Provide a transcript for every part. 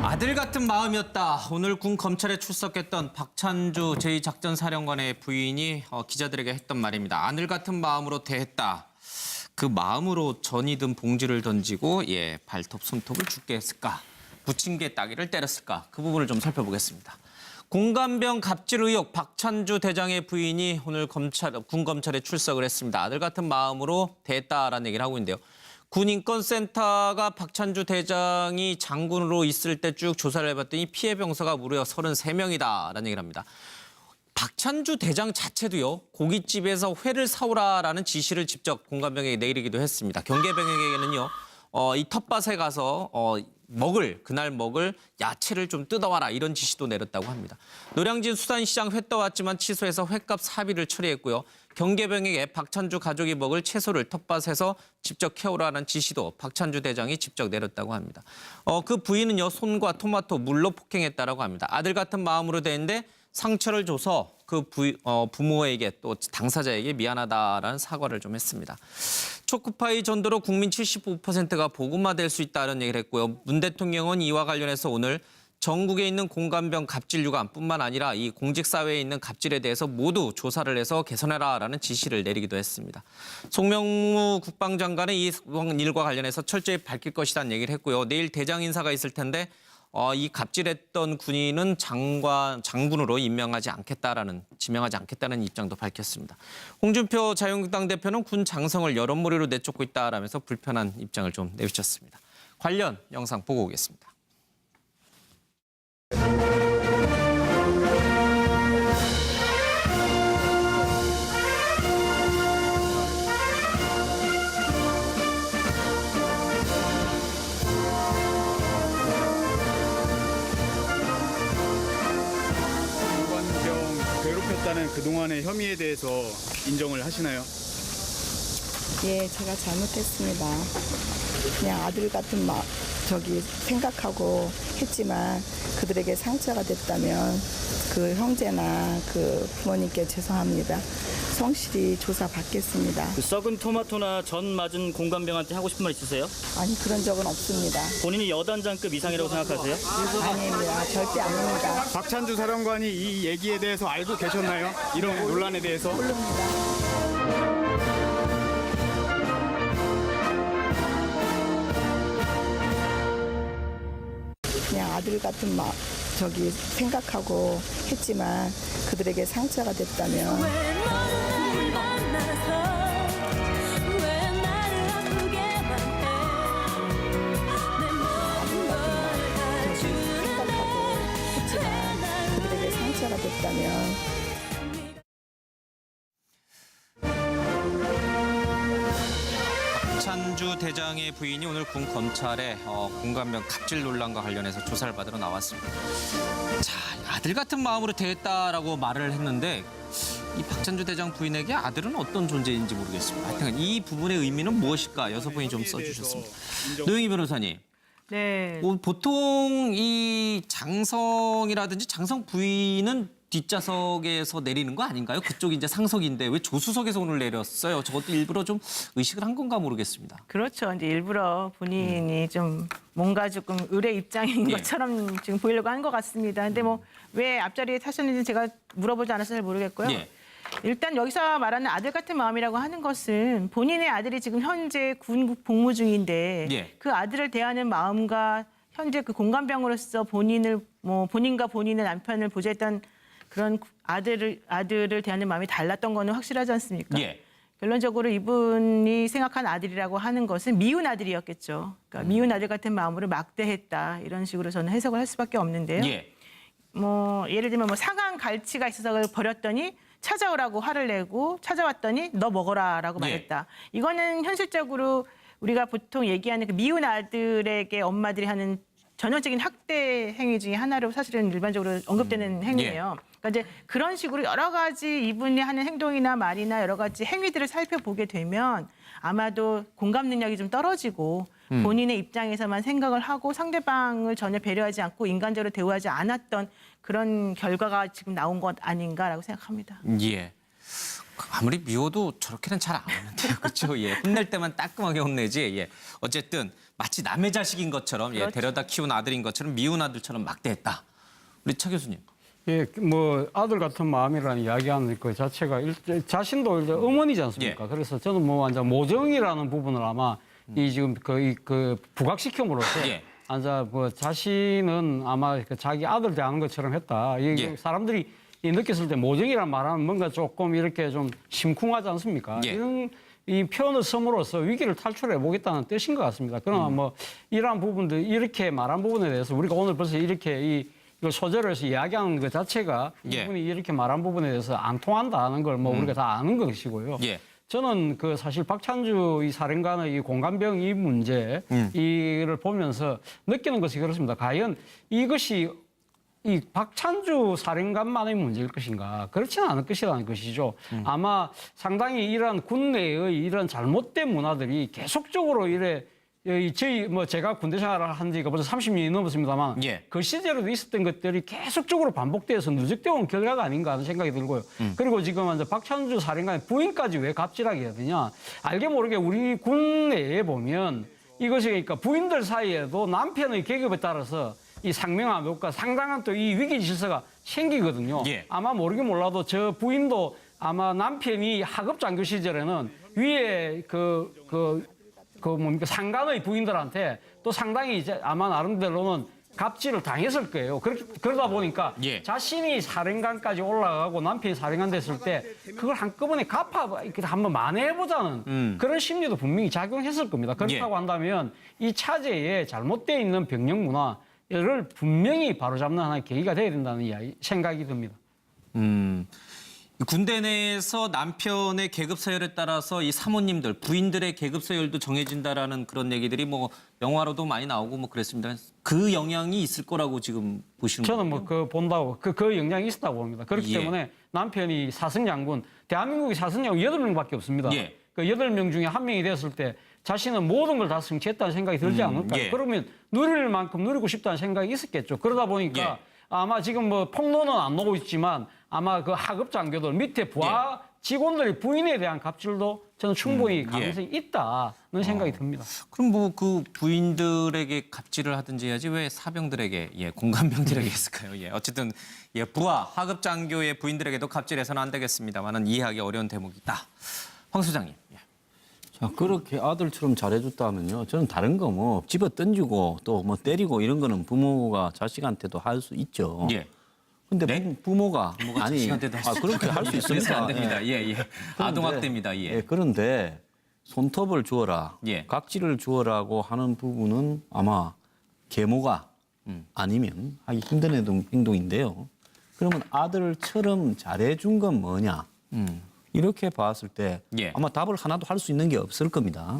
아들 같은 마음이었다. 오늘 군 검찰에 출석했던 박찬주 제2작전사령관의 부인이 기자들에게 했던 말입니다. 아들 같은 마음으로 대했다. 그 마음으로 전이든 봉지를 던지고 발톱, 손톱을 죽게 했을까? 부침개 따기를 때렸을까? 그 부분을 좀 살펴보겠습니다. 공감병 갑질 의혹 박찬주 대장의 부인이 오늘 군 검찰에 출석을 했습니다. 아들 같은 마음으로 대했다라는 얘기를 하고 있는데요. 군인권센터가 박찬주 대장이 장군으로 있을 때 쭉 조사를 해봤더니 피해 병사가 무려 33명이다라는 얘기를 합니다. 박찬주 대장 자체도요. 고깃집에서 회를 사오라라는 지시를 직접 공감병에게 내리기도 했습니다. 경계병에게는요. 이 텃밭에 가서 그날 먹을 야채를 좀 뜯어와라 이런 지시도 내렸다고 합니다. 노량진 수산시장 회 떠왔지만 취소해서 회값 사비를 처리했고요. 경계병에게 박찬주 가족이 먹을 채소를 텃밭에서 직접 캐오라는 지시도 박찬주 대장이 직접 내렸다고 합니다. 그 부인은요. 손과 토마토, 물로 폭행했다라고 합니다. 아들 같은 마음으로 대했는데 상처를 줘서 그 부모에게 또 당사자에게 미안하다라는 사과를 좀 했습니다. 초코파이 전도로 국민 75%가 복음화될 수 있다는 얘기를 했고요. 문 대통령은 이와 관련해서 오늘 전국에 있는 공감병 갑질 유감뿐만 아니라 이 공직사회에 있는 갑질에 대해서 모두 조사를 해서 개선해라라는 지시를 내리기도 했습니다. 송명무 국방장관은 이 일과 관련해서 철저히 밝힐 것이라는 얘기를 했고요. 내일 대장 인사가 있을 텐데 이 갑질했던 군인은 장군으로 지명하지 않겠다는 입장도 밝혔습니다. 홍준표 자유한국당 대표는 군 장성을 여론몰이로 내쫓고 있다라면서 불편한 입장을 좀 내비쳤습니다. 관련 영상 보고 오겠습니다. 괴롭혔다는 그동안의 혐의에 대해서 인정을 하시나요? 예, 제가 잘못했습니다. 그냥 아들 같은 생각하고 했지만 그들에게 상처가 됐다면 그 형제나 그 부모님께 죄송합니다. 성실히 조사받겠습니다. 그 썩은 토마토나 전 맞은 공감병한테 하고 싶은 말 있으세요? 아니, 그런 적은 없습니다. 본인이 여단장급 이상이라고 생각하세요? 아닙니다. 절대 아닙니다. 박찬주 사령관이 이 얘기에 대해서 알고 계셨나요? 이런 논란에 대해서? 그냥 아들 같은 생각하고 했지만 그들에게 상처가 됐다면 상처가 됐다면 박찬주 대장의 부인이 오늘 군 검찰에 공감병 갑질 논란과 관련해서 조사를 받으러 나왔습니다. 자, 아들 같은 마음으로 대했다라고 말을 했는데 이 박찬주 대장 부인에게 아들은 어떤 존재인지 모르겠습니다. 하여튼 이 부분의 의미는 무엇일까 여섯 분이 좀 써주셨습니다. 노영희 변호사님. 네. 보통 이 장성이라든지 장성 부인은 뒷좌석에서 내리는 거 아닌가요? 그쪽이 이제 상석인데 왜 조수석에서 오늘 내렸어요? 저것도 일부러 좀 의식을 한 건가 모르겠습니다. 그렇죠. 이제 일부러 본인이 좀 뭔가 조금 의뢰 입장인 것처럼 지금 보이려고 한 것 같습니다. 근데 뭐 왜 앞자리에 타셨는지 제가 물어보지 않아서 잘 모르겠고요. 일단 여기서 말하는 아들 같은 마음이라고 하는 것은 본인의 아들이 지금 현재 군 복무 중인데 그 아들을 대하는 마음과 현재 그 공감병으로서 본인과 본인의 남편을 보좌했던 그런 아들을 대하는 마음이 달랐던 거는 확실하지 않습니까? 결론적으로 이분이 생각한 아들이라고 하는 것은 미운 아들이었겠죠. 그러니까 미운 아들 같은 마음으로 막대했다 이런 식으로 저는 해석을 할 수밖에 없는데요. 예를 들면 상한 갈치가 있어서 버렸더니 찾아오라고 화를 내고 찾아왔더니 너 먹어라라고 말했다. 이거는 현실적으로 우리가 보통 얘기하는 그 미운 아들에게 엄마들이 하는 전형적인 학대 행위 중에 하나로 사실은 일반적으로 언급되는 행위예요. 그러니까 이제 그런 식으로 여러 가지 이분이 하는 행동이나 말이나 여러 가지 행위들을 살펴보게 되면 아마도 공감 능력이 좀 떨어지고 본인의 입장에서만 생각을 하고 상대방을 전혀 배려하지 않고 인간적으로 대우하지 않았던 그런 결과가 지금 나온 것 아닌가라고 생각합니다. 아무리 미워도 저렇게는 잘 안 하는데요. 그렇죠? 혼낼 때만 따끔하게 혼내지. 어쨌든 마치 남의 자식인 것처럼 예, 그렇죠. 데려다 키운 아들인 것처럼 미운 아들처럼 막대했다. 우리 차 교수님. 예, 뭐 아들 같은 마음이라는 이야기하는 그 자체가 자신도 이제 어머니지 않습니까? 예. 그래서 저는 뭐 완전 모정이라는 부분을 아마 이 지금 그 부각시킴으로써 예. 앉아 뭐 자신은 아마 그 자기 아들 대하는 것처럼 했다. 이 예. 사람들이 이 느꼈을 때 모정이란 말하면 뭔가 조금 이렇게 좀 심쿵하지 않습니까? 예. 이런 이 표현을 섬으로써 위기를 탈출해 보겠다는 뜻인 것 같습니다. 그러나 뭐 이러한 부분들 이렇게 말한 부분에 대해서 우리가 오늘 벌써 이렇게 이걸 소재로 해서 이야기하는 것 자체가 예. 이분이 이렇게 말한 부분에 대해서 안 통한다는 걸 뭐 우리가 다 아는 것이고요. 예. 저는 그 사실 박찬주 이 사령관의 이 공감병 이 문제 이를 보면서 느끼는 것이 그렇습니다. 과연 이것이 이 박찬주 사령관만의 문제일 것인가? 그렇지는 않을 것이라는 것이죠. 아마 상당히 이런 군내의 이런 잘못된 문화들이 계속적으로 저희 뭐 제가 군대 생활을 한 지가 벌써 30년이 넘었습니다만 예. 그 시절에도 있었던 것들이 계속적으로 반복돼서 누적되어 온 결과가 아닌가 하는 생각이 들고요. 그리고 지금 이제 박찬주 사령관의 부인까지 왜 갑질하게 해야 되냐? 알게 모르게 우리 군내에 보면 이것이 그러니까 부인들 사이에도 남편의 계급에 따라서 이 상명하 묘가 상당한 또 이 위기 질서가 생기거든요. 예. 아마 모르긴 몰라도 저 부인도 아마 남편이 하급 장교 시절에는 위에 뭡니까 상관의 부인들한테 또 상당히 이제 아마 나름대로는 갑질을 당했을 거예요. 그러다 보니까 예. 자신이 사령관까지 올라가고 남편이 사령관 됐을 때 그걸 한꺼번에 한번 만회해보자는 그런 심리도 분명히 작용했을 겁니다. 그렇다고 예. 한다면 이 차제에 잘못되어 있는 병력 문화를 분명히 바로잡는 하나의 계기가 돼야 된다는 생각이 듭니다. 이 군대 내에서 남편의 계급 서열에 따라서 이 사모님들, 부인들의 계급 서열도 정해진다라는 그런 얘기들이 뭐 영화로도 많이 나오고 뭐 그랬습니다. 그 영향이 있을 거라고 지금 보시는 거예요? 저는 뭐 그 본다고 그 영향이 있었다고 봅니다. 그렇기 예. 때문에 남편이 사승장군, 대한민국의 사승장군 8명밖에 없습니다. 예. 그 8명 중에 1명이 됐을 때 자신은 모든 걸 다 성취했다는 생각이 들지 않을까요? 예. 그러면 누릴 만큼 누리고 싶다는 생각이 있었겠죠. 그러다 보니까 예. 아마 지금 뭐 폭로는 안 나오고 있지만 아마 그 하급 장교들 밑에 부하 직원들의 부인에 대한 갑질도 저는 충분히 가능성이 있다는 생각이 듭니다. 그럼 뭐 그 부인들에게 갑질을 하든지 해야지 왜 사병들에게 공감병들에게 했을까요? 어쨌든 부하 하급 장교의 부인들에게도 갑질해서는 안 되겠습니다만은 이해하기 어려운 대목이 있다. 황 소장님. 자, 그렇게 아들처럼 잘해줬다면요. 저는 다른 거 뭐 집어 던지고 또 뭐 때리고 이런 거는 부모가 자식한테도 할 수 있죠. 예. 근데 네? 부모가 아니 자식한테도 할수 그렇게 할 수 있습니다. 안 됩니다. 아동학대입니다. 그런데 손톱을 주어라, 예. 각질을 주어라고 하는 부분은 아마 계모가 아니면 하기 힘든 행동인데요. 그러면 아들처럼 잘해준 건 뭐냐? 이렇게 봤을 때 예. 아마 답을 하나도 할 수 있는 게 없을 겁니다.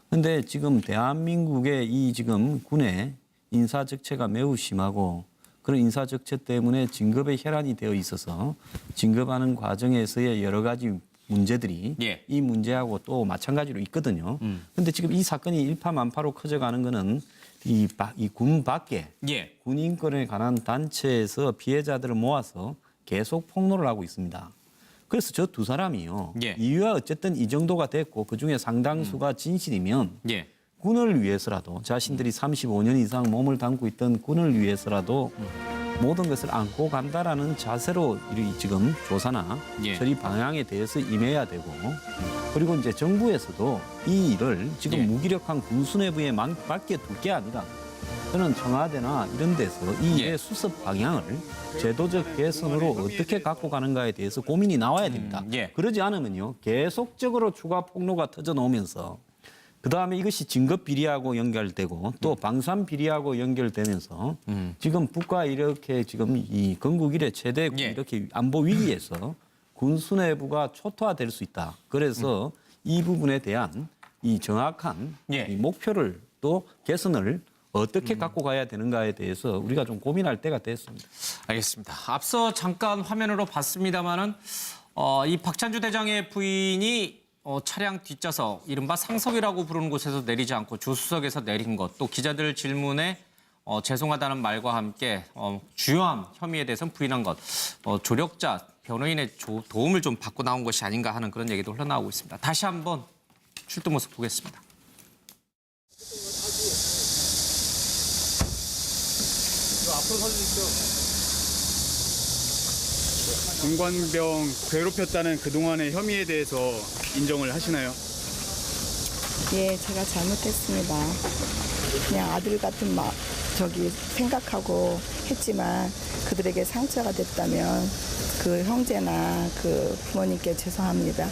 그런데 지금 대한민국의 이 지금 군의 인사적체가 매우 심하고 그런 인사적체 때문에 진급에 혈안이 되어 있어서 진급하는 과정에서의 여러 가지 문제들이 예. 이 문제하고 또 마찬가지로 있거든요. 그런데 지금 이 사건이 일파만파로 커져가는 거는 이 군 밖에 예. 군 인권에 관한 단체에서 피해자들을 모아서 계속 폭로를 하고 있습니다. 그래서 저 두 사람이요. 예. 이유가 어쨌든 이 정도가 됐고 그중에 상당수가 진실이면 예. 군을 위해서라도 자신들이 35년 이상 몸을 담고 있던 군을 위해서라도 모든 것을 안고 간다라는 자세로 지금 조사나 예. 처리 방향에 대해서 임해야 되고 그리고 이제 정부에서도 이 일을 지금 예. 무기력한 군 수뇌부에 맡겨 둘 게 아니라 저는 청와대나 이런 데서 이 일의 예. 수습 방향을 제도적 개선으로 어떻게 갖고 가는가에 대해서 고민이 나와야 됩니다. 예. 그러지 않으면요 계속적으로 추가 폭로가 터져 나오면서 그다음에 이것이 진급 비리하고 연결되고 또 방산 비리하고 연결되면서 지금 북과 이렇게 지금 이 건국 이래 최대 예. 이렇게 안보 위기에서 군 수뇌부가 초토화될 수 있다. 그래서 이 부분에 대한 이 정확한 예. 이 목표를 또 개선을 어떻게 갖고 가야 되는가에 대해서 우리가 좀 고민할 때가 됐습니다. 알겠습니다. 앞서 잠깐 화면으로 봤습니다마는 이 박찬주 대장의 부인이 차량 뒷좌석, 이른바 상석이라고 부르는 곳에서 내리지 않고 조수석에서 내린 것, 또 기자들 질문에 죄송하다는 말과 함께 주요한 혐의에 대해서는 부인한 것, 조력자, 변호인의 도움을 좀 받고 나온 것이 아닌가 하는 그런 얘기도 흘러나오고 있습니다. 다시 한번 출두 모습 보겠습니다. 공관병 괴롭혔다는 그동안의 혐의에 대해서 인정을 하시나요? 예, 제가 잘못했습니다. 그냥 아들 같은 생각하고 했지만 그들에게 상처가 됐다면 그 형제나 그 부모님께 죄송합니다.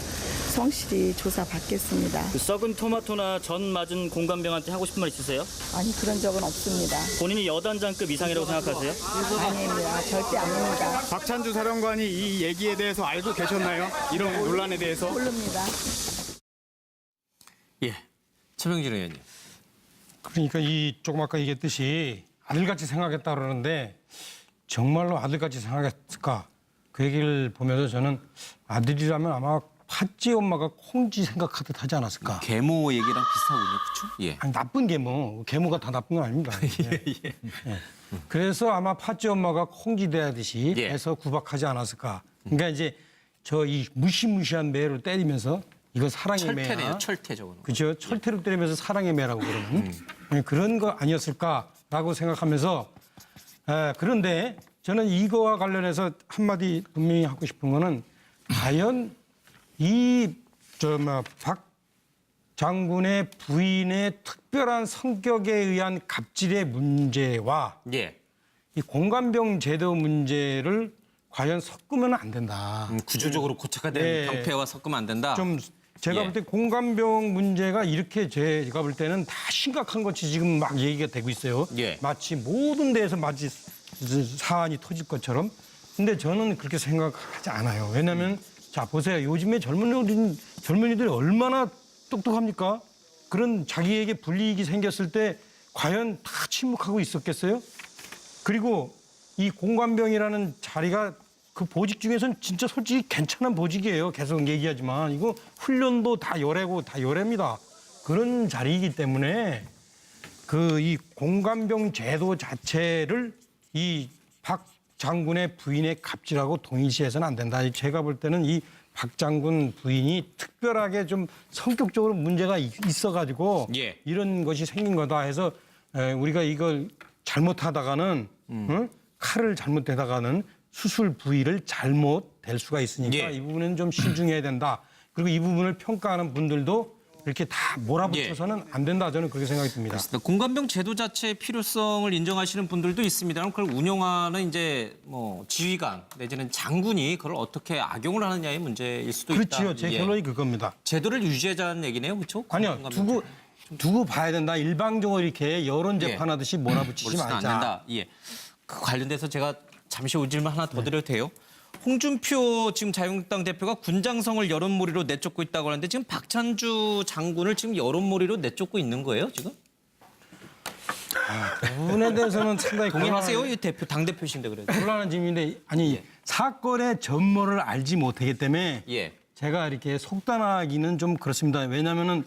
성실히 조사받겠습니다. 그 썩은 토마토나 전 맞은 공관병한테 하고 싶은 말 있으세요? 아니, 그런 적은 없습니다. 본인이 여단장급 이상이라고 생각하세요? 아닙니다. 절대 아닙니다. 박찬주 사령관이 이 얘기에 대해서 알고 계셨나요? 이런 논란에 대해서? 모릅니다. 예, 최병진 의원님. 그러니까 이 조금 아까 얘기했듯이 아들같이 생각했다 그러는데 정말로 아들같이 생각했을까? 그 얘기를 보면서 저는 아들이라면 아마 팥쥐 엄마가 콩쥐 생각하듯 하지 않았을까? 계모 얘기랑 비슷하군요, 그렇죠? 예. 아니, 나쁜 계모, 계모가 다 나쁜 건 아닙니다. 예. 그래서 아마 팥쥐 엄마가 콩쥐 대하듯이 예. 해서 구박하지 않았을까? 그러니까 이제 저 이 무시무시한 매를 때리면서 이거 사랑의 매야. 철퇴네요, 철퇴 저거는. 그죠? 철퇴로 때리면서 사랑의 매라고 그러는 그런 거 아니었을까라고 생각하면서 그런데 저는 이거와 관련해서 한마디 분명히 하고 싶은 거는 과연 박 장군의 부인의 특별한 성격에 의한 갑질의 문제와 예. 이 공관병 제도 문제를 과연 섞으면 안 된다. 구조적으로 고착화된 네. 병폐와 섞으면 안 된다. 좀 제가 예. 볼 때 공관병 문제가 이렇게 제가 볼 때는 다 심각한 것이 지금 막 얘기가 되고 있어요. 예. 마치 모든 데에서 마치 사안이 터질 것처럼. 근데 저는 그렇게 생각하지 않아요. 왜냐하면 자 보세요. 요즘에 젊은이들이 얼마나 똑똑합니까? 그런 자기에게 불이익이 생겼을 때 과연 다 침묵하고 있었겠어요? 그리고 이 공관병이라는 자리가 그 보직 중에서는 진짜 솔직히 괜찮은 보직이에요. 계속 얘기하지만 이거 훈련도 다 열애고 다 열애입니다. 그런 자리이기 때문에 그 이 공관병 제도 자체를 이 박 장군의 부인의 갑질하고 동일시해서는 안 된다. 제가 볼 때는 이 박 장군 부인이 특별하게 좀 성격적으로 문제가 있어가지고 예. 이런 것이 생긴 거다 해서 우리가 이걸 잘못하다가는 칼을 잘못대다가는 수술 부위를 잘못 댈 수가 있으니까 예. 이 부분은 좀 신중해야 된다. 그리고 이 부분을 평가하는 분들도 이렇게 다 몰아붙여서는 안 된다. 저는 그렇게 생각이 듭니다. 공관병 제도 자체의 필요성을 인정하시는 분들도 있습니다만 그걸 운영하는 이제 뭐 지휘관 내지는 장군이 그걸 어떻게 악용을 하느냐의 문제일 수도 있다. 그렇지요. 제 예. 결론이 그겁니다. 제도를 유지하자는 얘기네요, 그렇죠? 아니요. 두고 봐야 된다. 일방적으로 이렇게 여론 예. 재판하듯이 몰아붙이지 몰지는 말자. 않는다. 예. 그 관련돼서 제가 잠시 질문 하나 더 드려도 돼요? 홍준표 지금 자유한국당 대표가 군장성을 여론몰이로 내쫓고 있다고 하는데 지금 박찬주 장군을 지금 여론몰이로 내쫓고 있는 거예요, 지금? 그 부분에 대해서는 상당히 동의하세요? 이 대표 당 대표신데 그래도. 곤란한 질문인데 아니 사건의 전모를 알지 못하기 때문에 예. 제가 이렇게 속단하기는 좀 그렇습니다. 왜냐하면은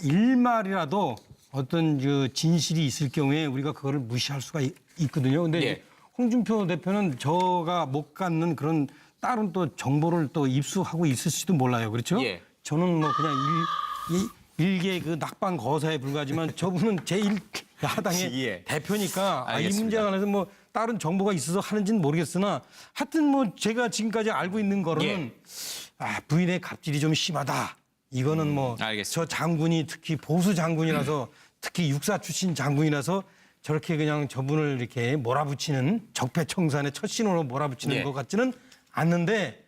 일말이라도 어떤 그 진실이 있을 경우에 우리가 그거를 무시할 수가 있거든요. 근데 예. 홍준표 대표는 저가 못 갖는 그런 다른 또 정보를 또 입수하고 있을지도 몰라요. 그렇죠? 예. 저는 뭐 그냥 일개 그 낙방 거사에 불과하지만 저분은 제1야당의 예. 대표니까 이 알겠습니다. 문제에 관해서 뭐 다른 정보가 있어서 하는지는 모르겠으나 하여튼 뭐 제가 지금까지 알고 있는 거로는 부인의 갑질이 좀 심하다. 이거는 뭐 알겠습니다. 저 장군이 특히 보수 장군이라서 특히 육사 출신 장군이라서 저렇게 그냥 저분을 이렇게 몰아붙이는 적폐청산의 첫 신호로 몰아붙이는 예. 것 같지는 않는데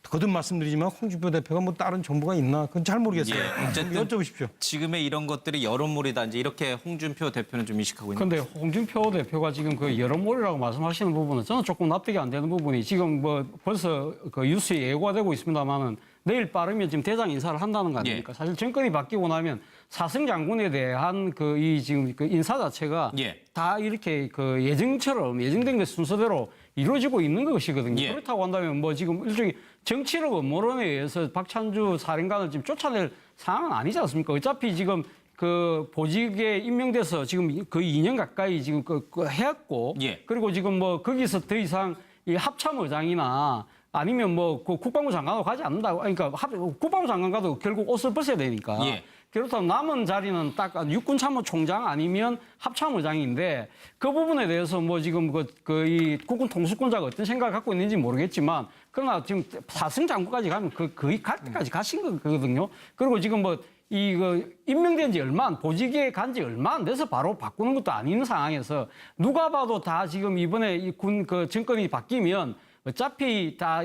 거듭 말씀드리지만 홍준표 대표가 뭐 다른 정보가 있나 그건 잘 모르겠어요. 예, 어쨌든 여쭤보십시오. 지금의 이런 것들이 여론몰이다. 이제 이렇게 홍준표 대표는 좀 인식하고 있는 그런데 홍준표 대표가 지금 그 여론몰이라고 말씀하시는 부분은 저는 조금 납득이 안 되는 부분이 지금 뭐 벌써 그 뉴스에 예고가 되고 있습니다만은 내일 빠르면 지금 대장 인사를 한다는 거 아닙니까? 예. 사실 정권이 바뀌고 나면 사승 장군에 대한 그 이 지금 그 인사 자체가 예. 다 이렇게 그 예정된 그 순서대로 이루어지고 있는 것이거든요. 예. 그렇다고 한다면 뭐 지금 일종의 정치력 음모론에 의해서 박찬주 사령관을 지금 쫓아낼 상황은 아니지 않습니까? 어차피 지금 그 보직에 임명돼서 지금 거의 2년 가까이 지금 그 해왔고 예. 그리고 지금 뭐 거기서 더 이상 이 합참의장이나 아니면 뭐 그 국방부 장관으로 가지 않는다. 그러니까 국방부 장관 가도 결국 옷을 벗어야 되니까. 예. 그렇다면 남은 자리는 딱 육군참모총장 아니면 합참의장인데 그 부분에 대해서 뭐 지금 이 국군 통수권자가 어떤 생각을 갖고 있는지 모르겠지만 그러나 지금 사승 장구까지 가면 거의 갈 때까지 가신 거거든요. 그리고 지금 뭐 이거 임명된 지 얼마 안, 보직에 간 지 얼마 안 돼서 바로 바꾸는 것도 아닌 상황에서 누가 봐도 다 지금 이번에 이 군 그 정권이 바뀌면 어차피 다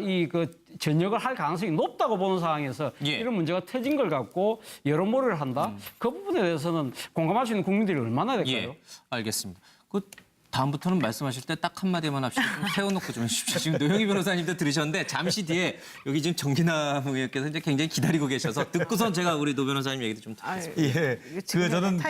전역을 할 가능성이 높다고 보는 상황에서 예. 이런 문제가 터진 걸 갖고 여론몰이를 한다. 그 부분에 대해서는 공감할 수 있는 국민들이 얼마나 될까요? 예, 알겠습니다. 그 다음부터는 말씀하실 때 딱 한마디만 합시다. 좀 세워놓고 좀 해주십시오. 지금 노영희 변호사님도 들으셨는데 잠시 뒤에 여기 지금 정기남 의원께서 이제 굉장히 기다리고 계셔서 듣고선 제가 우리 노 변호사님 얘기도 좀 듣겠습니다. 예, 저는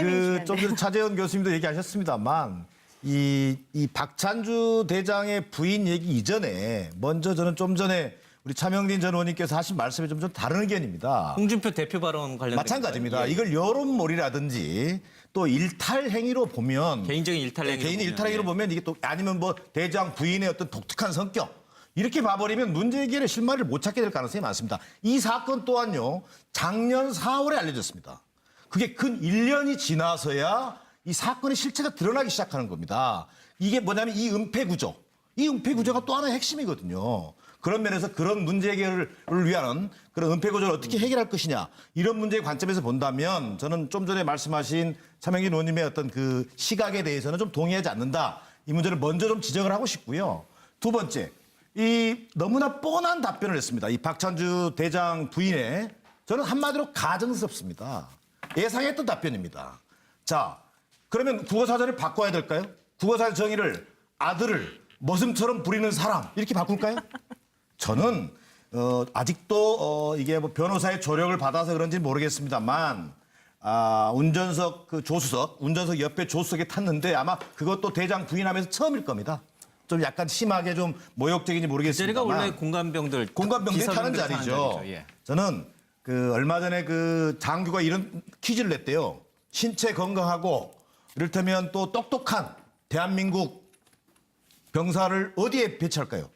좀 전에 차재원 교수님도 얘기하셨습니다만 이 박찬주 대장의 부인 얘기 이전에 먼저 저는 좀 전에 우리 차명진 전 의원님께서 하신 말씀에 좀 다른 의견입니다. 홍준표 대표 발언 관련된 마찬가지입니다. 예. 이걸 여론몰이라든지 또 일탈 행위로 보면 개인적인 일탈 행위로 개인 보면, 일탈 행위로 예. 보면 이게 또 아니면 뭐 대장 부인의 어떤 독특한 성격 이렇게 봐버리면 문제 해결의 실마리를 못 찾게 될 가능성이 많습니다. 이 사건 또한요 작년 4월에 알려졌습니다. 그게 근 1년이 지나서야 이 사건의 실체가 드러나기 시작하는 겁니다. 이게 뭐냐면 이 은폐 구조가 또 하나의 핵심이거든요. 그런 면에서 그런 문제 해결을 위한 그런 은폐 구조를 어떻게 해결할 것이냐 이런 문제의 관점에서 본다면 저는 좀 전에 말씀하신 차명진 의원님의 어떤 그 시각에 대해서는 좀 동의하지 않는다. 이 문제를 먼저 좀 지적을 하고 싶고요. 두 번째, 이 너무나 뻔한 답변을 했습니다. 이 박찬주 대장 부인의 저는 한마디로 가증스럽습니다. 예상했던 답변입니다. 자, 그러면 국어사전을 바꿔야 될까요? 국어사전 정의를 아들을 머슴처럼 부리는 사람 이렇게 바꿀까요? 저는 아직도 이게 뭐 변호사의 조력을 받아서 그런지 모르겠습니다만 운전석 그 조수석, 운전석 옆에 조수석에 탔는데 아마 그것도 대장 부인하면서 처음일 겁니다. 좀 약간 심하게 좀 모욕적인지 자리가 모르겠습니다만 원래 공관병들이 타는 자리죠. 예. 저는 그 얼마 전에 그 장교가 이런 퀴즈를 냈대요. 신체 건강하고 이를테면 또 똑똑한 대한민국 병사를 어디에 배치할까요?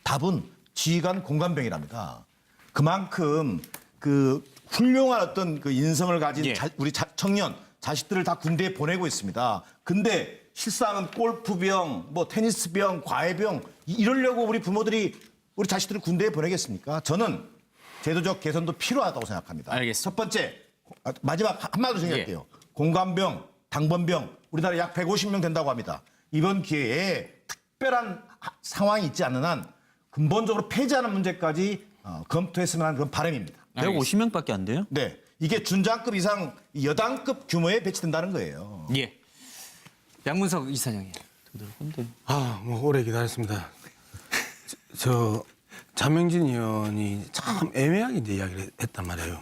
답은 지휘관 공관병이랍니다. 그만큼 그 훌륭한 어떤 그 인성을 가진 예. 우리 청년 자식들을 다 군대에 보내고 있습니다. 근데 실상은 골프병, 뭐 테니스병, 과외병 이러려고 우리 부모들이 우리 자식들을 군대에 보내겠습니까? 저는 제도적 개선도 필요하다고 생각합니다. 알겠습니다. 첫 번째 마지막 한마디로 정리할게요. 공관병, 당번병 우리나라 약 150명 된다고 합니다. 이번 기회에 특별한 상황이 있지 않는 한 근본적으로 폐지하는 문제까지 검토했으면 하는 그런 바람입니다. 150명밖에 안 돼요? 네, 이게 준장급 이상 여당급 규모에 배치된다는 거예요. 예. 양문석 이사장님. 뭐 오래 기다렸습니다. 저 차명진 의원이 참 애매하게 이제 이야기를 했단 말이에요.